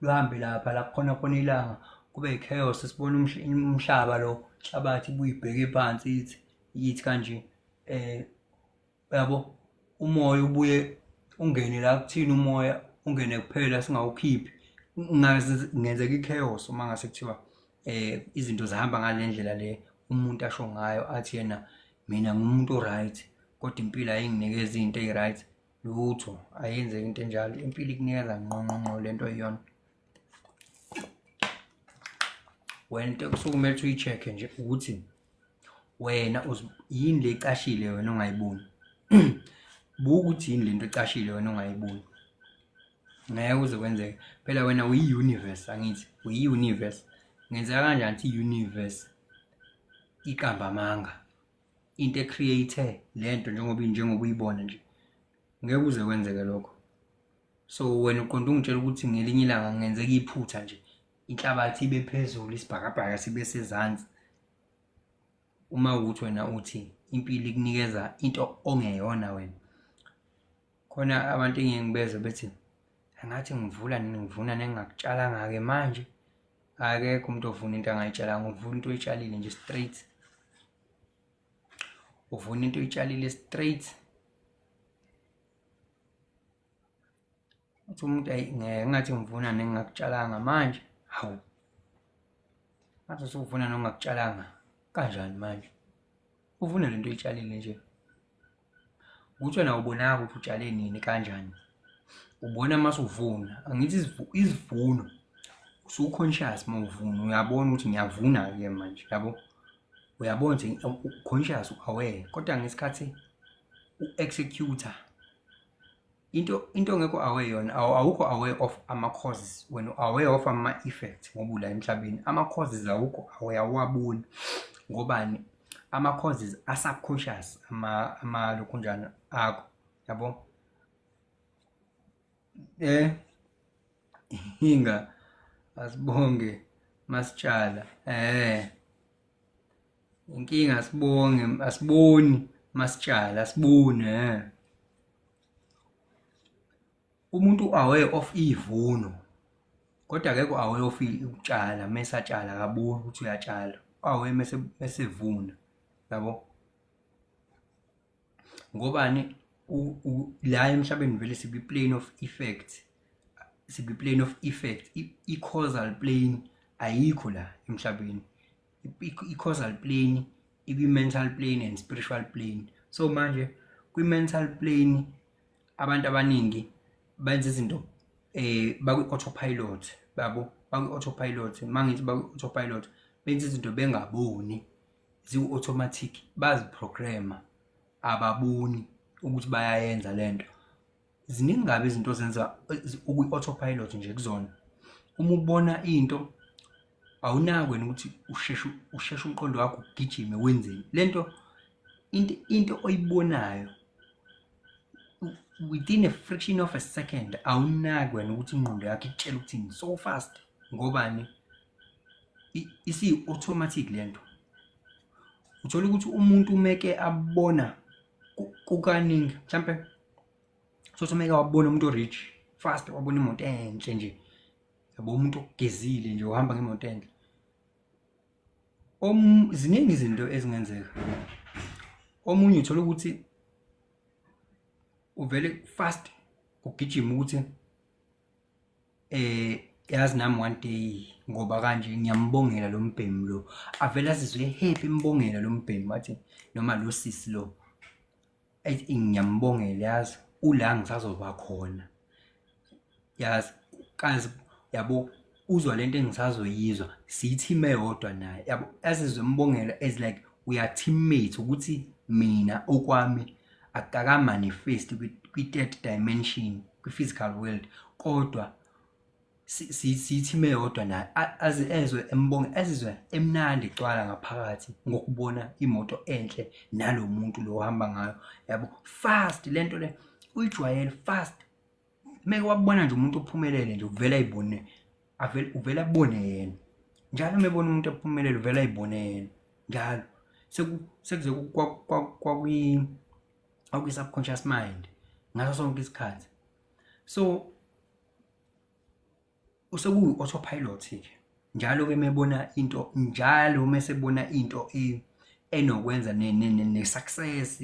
luhambe lapha khona ilanga kube chaos sibone umhlaba lo hlabathi buyibheke phansi yithi kanje yabo umoya ubuye ungene la kuthina umoya ungene kuphela singawukhiphi ngenzeka i-chaos uma ngase kuthiwa izinto zihamba ngale ndlela le umuntu asho ngayo athi yena mina ngumuntu right kodwa impilo ayinginikeza izinto ezi-right lutho ayenzeki into enjalo impilo ikunikeza ngqo lento oyiyona wena into kusukumele ukuthi uyi-check-e nje ukuthi wena yini le icashile wena ongayiboni buka ukuthi yini lento ecashile wena ongayiboni ngeke uze kwenzeke phela wena uyi-universe angithi uyi-universe ngenzeka kanjani ukuthi i-universe iqamba amanga into ecreate lento njengoba uyibona nje ngeke uze kwenzeke lokho so wena uqonda ungitshela ukuthi ngelinye ilanga ngenzeka iphutha nje inhlabathi ibe phezulu isibhakabhaka sibe sezansi uma ukuthi wena uthi impilo ikunikeza into ongeyona wena khona abantu engiyengibeza bethi angathi ngivuna nengakutshalanga ke manje akekho umuntu ovuna into angayitshalanga uvuna into oyitshalile nje straight uvuna into oyitshalile straight uthi umuntu ngathi ngivuna nengakutshalanga manje hawu ngathi usuvuna nongakutshalanga kanjani manje uvuna lento oyitshalile nje ukuthi wena ubonaka ukuthi utshale nini kanjani ubona mase uvuna angithi isivuno usu-conscious uma uvuna uyabona ukuthi ngiyavuna ke manje yabo uyabona ukuthi u-conscious aware kodwa ngesikhathi u-executor into ngekho aware yona awukho aware of ama-causes wena aware of ama-effects ngoba ula emhlabeni ama-causes awukho aware awaboni ngobani ama-causes a-subconscious lokhu njani akho yabo inga asibonge masitshala inkinga asibonge asiboni masitshala asibone umuntu aware of ivuno kodwa akekho aware of ukutshala mase atshala akaboni ukuthi uyatshala aware mesevuna yabo ngobani la emhlabeni vele sibi plane of effect i-causal plane ayikho la emhlabeni i-causal plane ibi-mental plane and spiritual plane so manje kwi-mental plane abantu abaningi benza izinto bakwi-autopilot babo bakwi-autopilot mangithi bakwi-autopilot benza izinto bengaboni ziwu-automatic baziprograma ababoni ukuthi bayayenza lento ziningi ngabe izinto zenza ukwi-autopilot nje kuzona uma ubona into awunaki wena ukuthi usheshe umqondo wakho ugijime wenzeni lento into oyibonayo within a fraction of a second awunaki wena ukuthi ingqondo yakho ikutshela ukuthi so fast ngobani isi-automatic lento uthola ukuthi umuntu umeke abona kukaningi mhlambe sothi umeke wabona umuntu rich fast wabona imoto enhle nje yabo umuntu ogezile nje uhamba ngemoto enhle ziningi izinto ezingenzeka omunye uthola ukuthi uvele fast ugijima ukuthi yazi nami one day ngoba kanje ngiyambongela lo mbhemi lo avela sizwe happy imbongela lo mbhemi wathi noma lo sisi lo ethi ngiyambongela yazi ula ngisazoba khona yazi kazi yabo uzwa lento engisazoyizwa siyithime yodwa naye yabo asizwe imbongela as like we are teammates ukuthi mina okwami akaka manifest kwi-third dimension kwi-physical world kodwa siyithime yodwa naye azizwe embonge azizwe emnandi icwala ngaphakathi ngokubona imoto enhle nalomuntu lo ohamba ngayo yabo fast lento le uyijwayele fast meke wabona nje umuntu ophumelele nje uvela ayibone uvela abone yena njalo mebona umuntu ophumelele uvela ayibone yena njalo sekuze kwi-subconscious mind ngaso sonke isikhathi so usekuyi-autopilot njalo ke mebona into njalo mesebona into enokwenza ne-success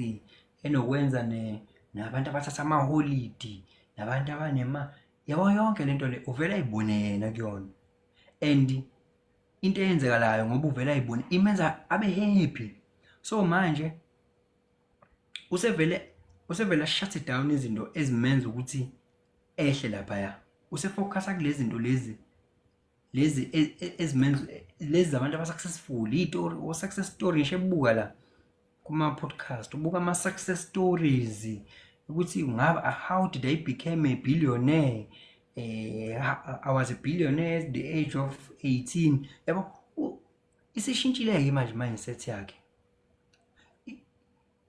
enokwenza nabantu abathatha ama-holiday nabantu abanema yabo yonke lento le uvela ayibone yena kuyona and into eyenzekalayo ngoba uvela ayibone imenza abe happy so manje usevela shut down izinto ezimenza ukuthi ehle lapha usefocusa kulezi zinto lezi ezimenza lezi zabantu abasuccessful izitori o success story ngisho ebuka la kuma podcast ubuka ama success stories ukuthi ngaba how did I become a billionaire I was a billionaire at the age of 18 yabo isishintshile manje mindset yakhe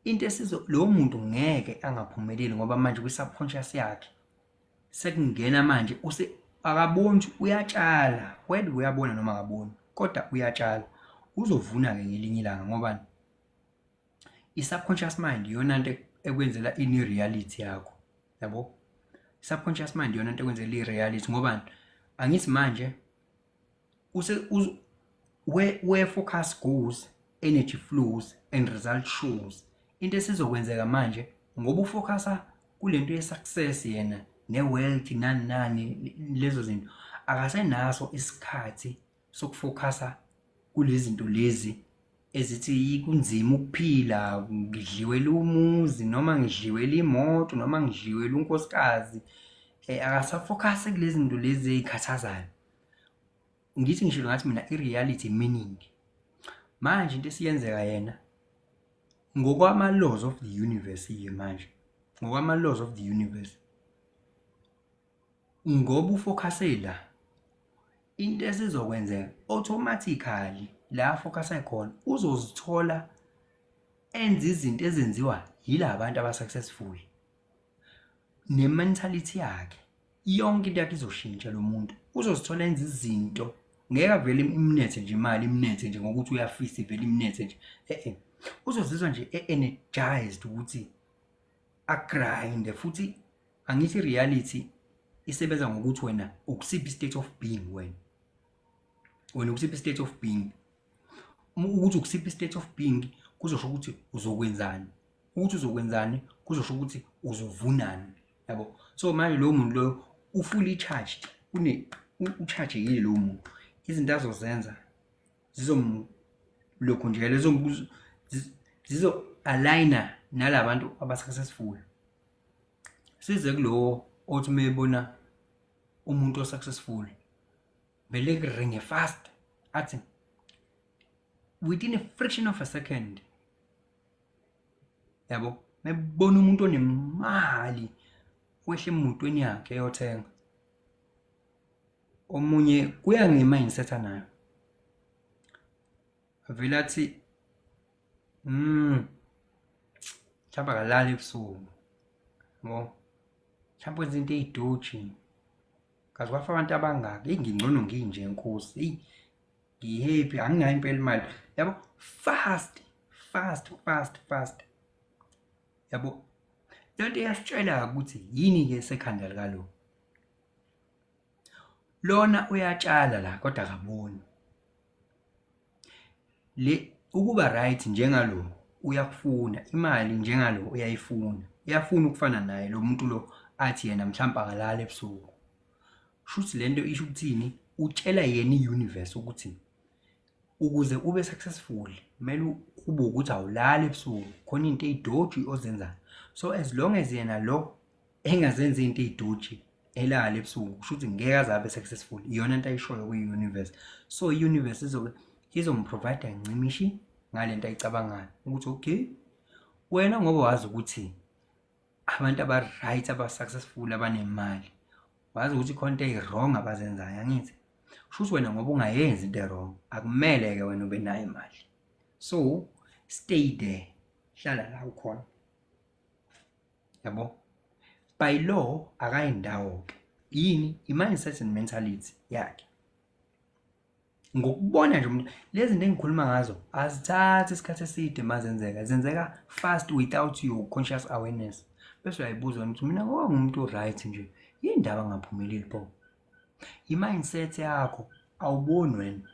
into esizo lo muntu ngeke angaphumeleli ngoba manje kwi-subconscious yakhe sekungena manje akaboni uyatshala wena uyabona noma akaboni kodwa uyatshala uzovuna ke ngelinye ilanga ngoba i-subconscious mind iyona into ekwenzela ini reality yakho yabo subconscious mind iyona into ekwenzela i-reality ngoba angithi manje where focus goes energy flows and result shows into esizokwenzeka manje ngoba ufocusa kulento ye-success yena ne-wealth nani lezo zinto akasenaso isikhathi sokufocusa kulezi zinto lezi ezithi kunzima ukuphila ngidliwela umuzi noma ngidliwela imoto noma ngidliwela unkosikazi akasafocus kulezi zinto lezi ezikhathazayo ngithi ngisho ngathi mina i-reality meaning manje into esiyenzeka yena ngokwama laws of the universe manje ngokwama laws of the universe ngoba ufocusela into esizokwenzeka automatically la focus khona uzozithola enza izinto ezenziwa yilabantu abasuccessful ne-mentality yakhe yonke into yakhe izoshintsha lo muntu uzozithola enza izinto ngeke vele imnethe nje imali imnethe nje ngokuthi uyafisa vele imnethe nje uzozizwa nje energized ukuthi agrind futhi angithi reality isebenza ngokuthi wena ukusiphi state of being wena ukusiphi state of being. Ukuthi ukusiphi state of being kuzosho ukuthi uzokwenzani, ukuthi uzokwenzani kuzosho ukuthi uzovunani, yabo. So manje lo muntu lo ufully charged, uchargekile lo muntu, izinto azozenza zizomlokhu nje lezo zizo aligna nalabantu abasuccessful. Size kulo othi mebona umuntu osuccessful vele kuringe fast athi within a fraction of a second, yabo. Mebona umuntu onemali wehle emotweni yakhe eyothenga, omunye kuya nge-mindset anayo, vele athi mhlawumbe akalali ebusuku, yabo, mhlawumbe wenza into ey'doji, kazi kwafa abantu abangaki, ngingcono nginje nkosi, ngihappy, anginayo impela imali, yabo. Fast, yabo. Lento iyasitshela ukuthi yini-ke sekhanda likalo. Lona uyatshala la kodwa akaboni. Ukuba right njengalo uyakufuna, imali njengalo uyayifuna, uyafuna ukufana naye lo muntu lo athi yena mhlawumbe akalala ebusuku. Shuthi lento isho ukuthini, utshela yena i-universe ukuthi ukuze ube successful kumele kube ukuthi awulali ebusuku, khona into ey'doji ozenzayo. So as long as yena lo engazenzi into ey'doji elala ebusuku, kusho ukuthi ngeke aze abe successful. Iyona into ayishoyo kwi-universe. So i-universe izomprovide ncimishi ngale nto ayicabangayo ukuthi okay, wena ngoba wazi ukuthi abantu aba-right aba-successful abanemali, wazi ukuthi khona into eyi-wrong abazenzayo, angithi? Shuthi wena ngoba ungayenzi into wrong, akumele-ke wena ube nayo imali. So stay there, hlala la ukhona, yabo. By law akayindawo-ke yini i-mindset and mentality yakhe. Ngokubona nje umuntu, lezi zinto engikhuluma ngazo azithathi isikhathi eside mazenzeka, zenzeka fast without your conscious awareness. Bese uyayibuza ukuthi mina ngoba ngumuntu right nje, yini indaba ngaphumeleli pho? I-mindset yakho awuboni wena,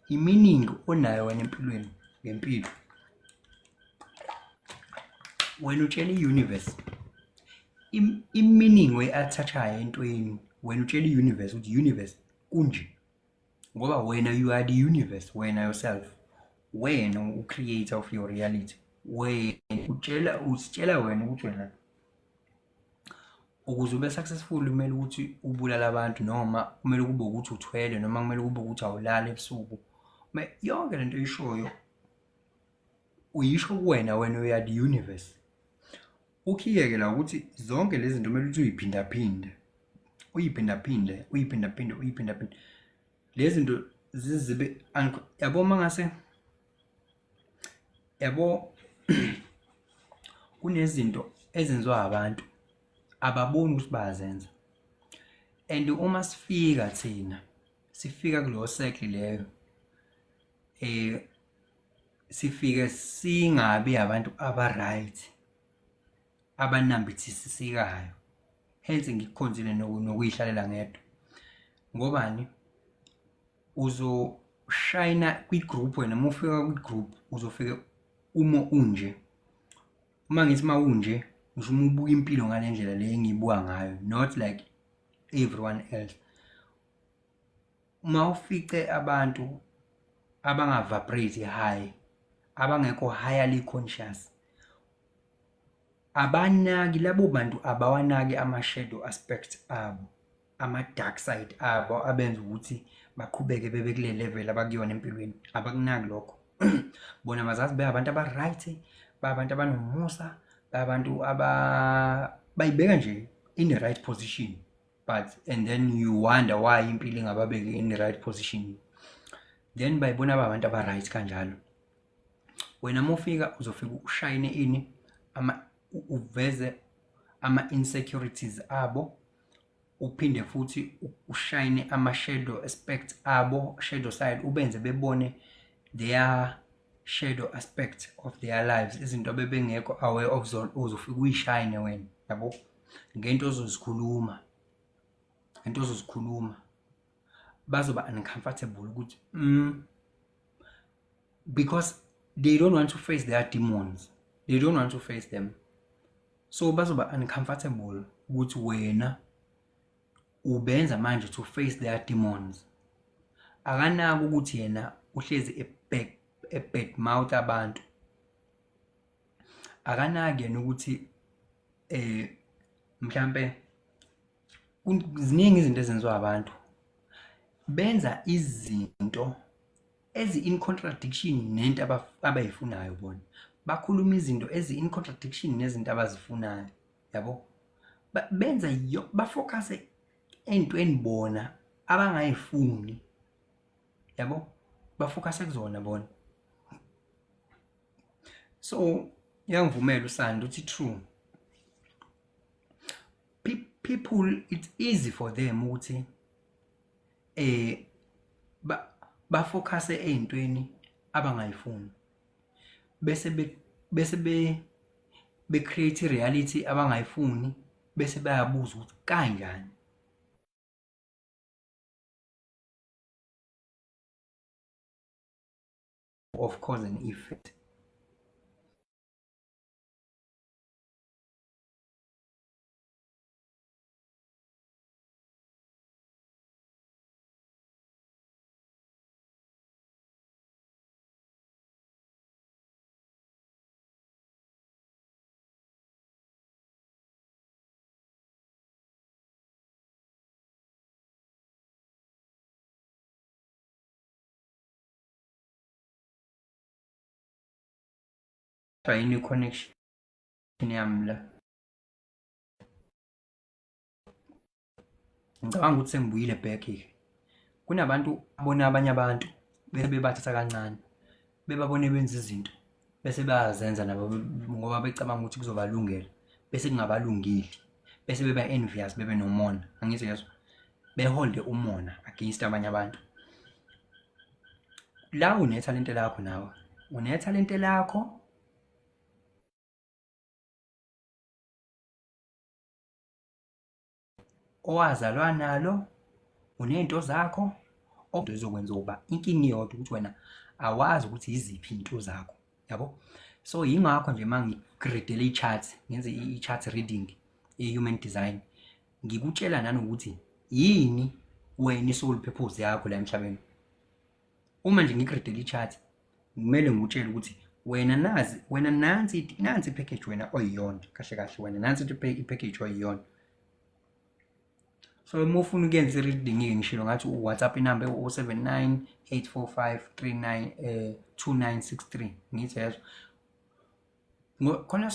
i-meaning onayo wena empilweni, ngempilo. Wena utshela i-universe i-meaning we-attach-ayo entweni, wena utshela i-universe ukuthi universe kunje, ngoba wena you are the universe, wena yourself, wena u-creator of your reality. Wena usitshela wena ukuthi wena ukuze ube successful kumele ukuthi ubulala abantu, noma kumele kube ukuthi uthwele, noma kumele kube ukuthi awulala ebusuku. Yonke lento oyishoyo uyisho kuwena, wena uya the universe. Ukhiyeke la ukuthi zonke lezi zinto kumele ukuthi uyiphindaphinde. Lezi zinto zizibe, yabo, mangase, yabo, kunezinto ezenziwa abantu ababoni ukuthi bayazenza, and uma sifika thina sifika kulo cycle leyo, sifike singabi abantu aba-right abanambithisisekayo. Hence ngikukhonzile nokuyihlalela ngedwa. Ngobani? Uzoshayina kwi-group, wena uma ufika kwi-group uzofika uma unje. Uma ngithi uma unje, ngisho uma ubuka impilo ngale ndlela le engiyibuka ngayo, not like everyone else. Uma ufice abantu abanga-vibrate high, abangekho highly conscious, abanaki labo bantu, abawanaki ama-shadow aspect abo, ama-dark side abo abenza ukuthi baqhubeke bebe kule level abakuyona empilweni. Abakunaki lokho. Bona bazazi abantu aba-right, abantu abanomusa, abantu bayibeka nje in the right position, and then you wonder why impilo ingababeki in the right position. Then bayibona abantu aba-right kanjalo. Wena mufika uzofika ushayine ini uveze ama-insecurities abo, uphinde futhi ushayine ama-shadow aspect abo, shadow side, ubenze bebone their shadow aspect of their lives, izinto bebengekho aware of zona, uzofika uyishayine wena, yabo, ngento ozozikhuluma. into ozozikhuluma bazoba uncomfortable ukuthi because they don't want to face their demons, they don't want to face them, so bazoba uncomfortable ukuthi wena ubenza manje to face their demons. Akanaki ukuthi yena uhlezi bad mouth abantu, akanaki yena ukuthi mhlambe ziningi izinto ezenziwa abantu, benza izinto ezi-in contradiction nento abayifunayo bona, bakhuluma izinto ezi-in contradiction nezinto abazifunayo, yabo. Benza bafocuse entweni bona abangayifuni, yabo, bafocuse kuzona bona. So yangivumela uSandi uthi true, people, it's easy for them ukuthi bafocuse entweni abangayifuni bese be create reality abangayifuni bese bayabuza ukuthi kanjani. Of cause and effect. Yini connection yami la, ngicabanga ukuthi sengibuyile back ke. Kunabantu abona abanye abantu bebathatha kancane, bebabone benza izinto bese bayazenza nabo ngoba becabanga ukuthi kuzobalungela bese kungabalungile, bese beba envious, bebe nomona, angithi yeso, beholde umona against abanye abantu. La unethalente lakho nawe, unethalente lakho owazalwa nalo, unento zakho okuzokwenza uba inkingi yodwa ukuthi wena awazi ukuthi iziphi into zakho, yabo. So yingakho nje mangigradele i-chart, ngenze i-chart reading e-human design, ngikutshela nanokuthi yini wena i-soul purpose yakho la emhlabeni. Uma nje ngigradele i-chart kumele ngikutshele ukuthi wena nansi i-package wena oyiyona, kahle kahle wena nansi i-package oyiyona. So uma ufuna ukuyenza i-reading ngishilo ngathi uWhatsApp inamba 079 845 2963, ngithi yezo. Khona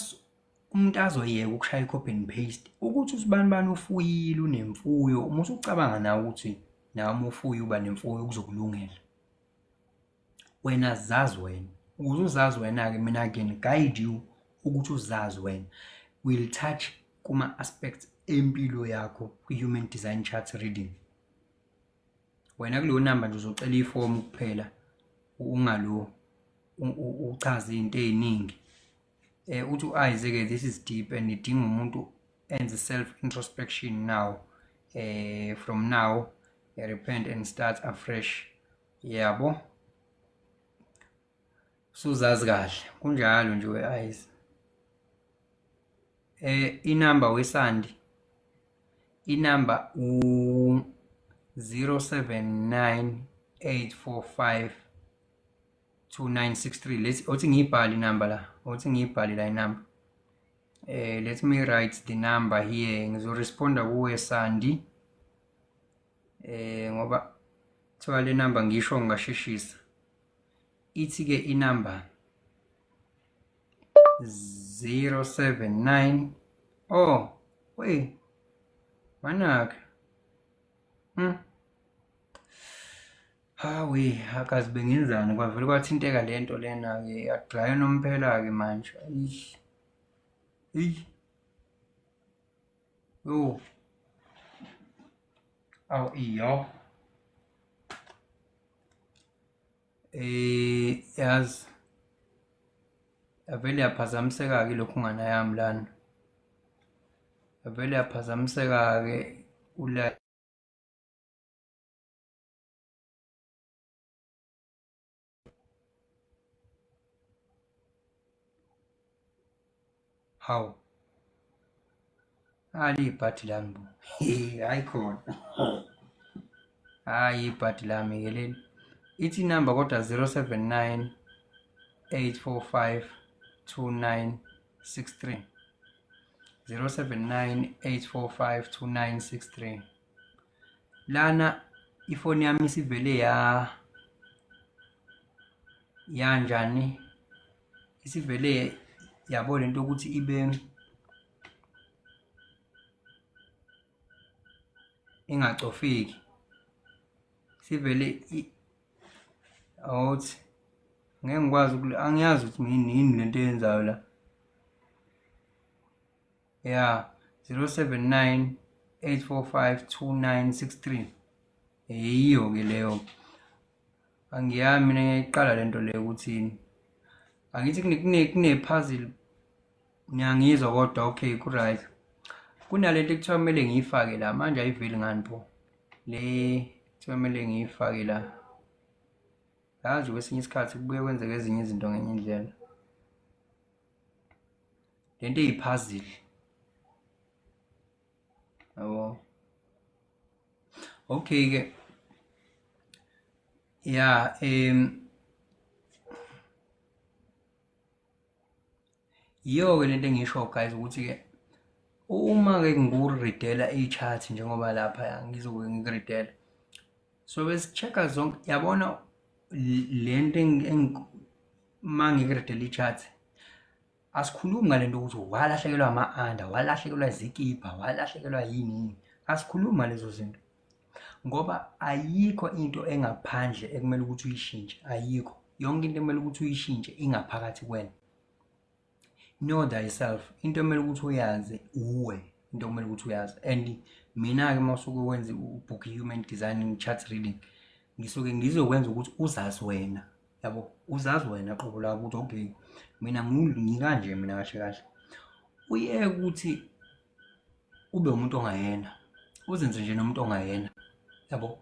umuntu azoyeka ukushaya i-copy and paste ukuthi usibani ufuyile unemfuyo, uma usucabanga nawe ukuthi nami ufuye uba nemfuyo kuzokulungela. Wena zazi wena, ukuze uzazi wena-ke mina can guide you ukuthi uzazi wena. Will touch kuma aspects empilo yakho ku-human design chart reading. Wena kuleyo namba nje uzocela iform kuphela, ungalo uchaze into eziningi. Uthi Isaac, this is deep and idinga umuntu enze self introspection now, from now repent and start afresh, yabo. Suzazi kahle kunjalo nje we-eyes. Inamba weSandi, inamba 0798452963. Let's othi ngiyibhale inamba la, othi ngiyibhale la inamba. Let me write the number here. Ngizoresponda kuwe Sandi, ngoba thiwa le number ngisho ngasheshisa. Ithi ke inamba 079. Oh wait, manaka hawe akazi bengenzani kwavele kwathinteka lento lena ke yadraya nomphela ke manje. Yo aw iyo yazi avele yaphazamiseka ke lokhu ngana yami lana, avele yaphazamiseka ke ula Hawu. Ibhadi lami bo. Hayi khona. Hayi ibhadi lami ke leli. Ithi number kodwa 079 845 2963. 079 845 2963. Lana ifoni yami isivele yanjani? Isivele yabo lento ukuthi ibe ingacofeki. Sivele awuthi ngeke ngikwazi angiyazi ukuthi yini lento eyenzayo la. Yeah, 079 845 2963. Yiyo ke leyo. Angiyami mina ngiyayiqala lento leyo ukuthi angithi kune puzzle ngiyangizwa kodwa okay ku-right. Kunalento ekuthiwa kumele ngiyifake la manje ayiveli ngani pho. Le kuthiwa kumele ngiyifake la. Yazi kwesinye isikhathi kubuye kwenzeka ezinye izinto ngenye indlela. Lento eyipuzzle. Yabo. Okay ke. Yeah, yiyo ke lento engisho guys ukuthi ke uma ke ngikuridela i-chart njengoba lapha ngizobe ngikuridela. So bese checker zonke yabona lento mangikuridela i-chart. Asikhulumi ngalento ukuthi walahlekelwa ama-under, walahlekelwa izikipha, walahlekelwa yini. Asikhulumi ngalezo zinto. Ngoba ayikho into engaphandle ekumele ukuthi uyishintshe, ayikho. Yonke into emele ukuthi uyishintshe ingaphakathi kwena. Know thyself. Into emele ukuthi uyazi uwe, into emele ukuthi uyazi. And mina ke masuke wenza ubook human design chart reading, ngisuke ngizokwenza ukuthi uzazi wena. Yabo, uzazi wena qobo la ukuthi okay, mina ngikanje mina kahle kahle. Uye ukuthi ube umuntu ongayena. Uzenze nje nomuntu ongayena. Yabo.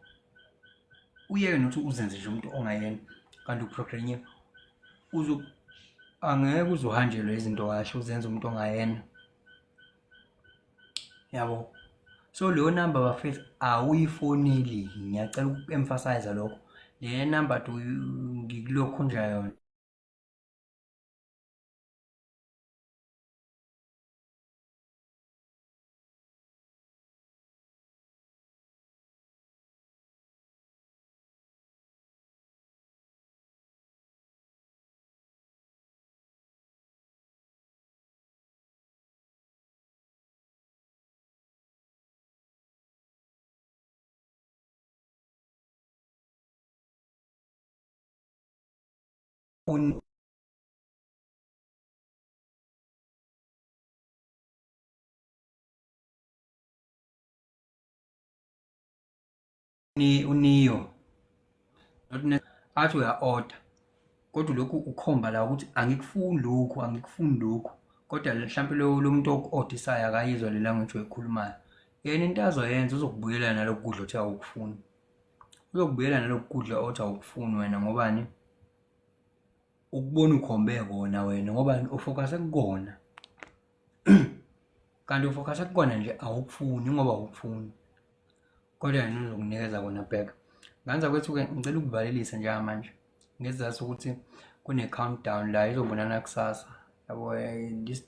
Uyeke nokuthi uzenze nje umuntu ongayena. Kanti uprogramme angeke uzohanjelwe izinto kahle uzenze umuntu ongayena. Yabo. So leyo number bafethu awuyifoneli. Ngiyacela uku-emphasize lokho. Le number ngikulokho nje yona. Uniyo athi uya-order kodwa lokhu ukhomba la ukuthi angikufuni lokhu kodwa mhlawumbe lo muntu oku-ordisayo akayizwa le language oyikhulumayo. Yena into azoyenza uzokubuyela nalokhu kudla othi awukufuni. Uzokubuyela nalokhu kudla othi awukufuni wena ngobani? Ukubona ukhombe kona wena ngobani ufocus kukona. Kanti ufocus kukona nje awukufuni ngoba awukufuni. Kodwa yena uzokunikeza kona back. Nganza kwethu ke ngicela ukuvalelisa njengamanje. Ngesizathu ukuthi kune countdown la izobonana kusasa. Yabo this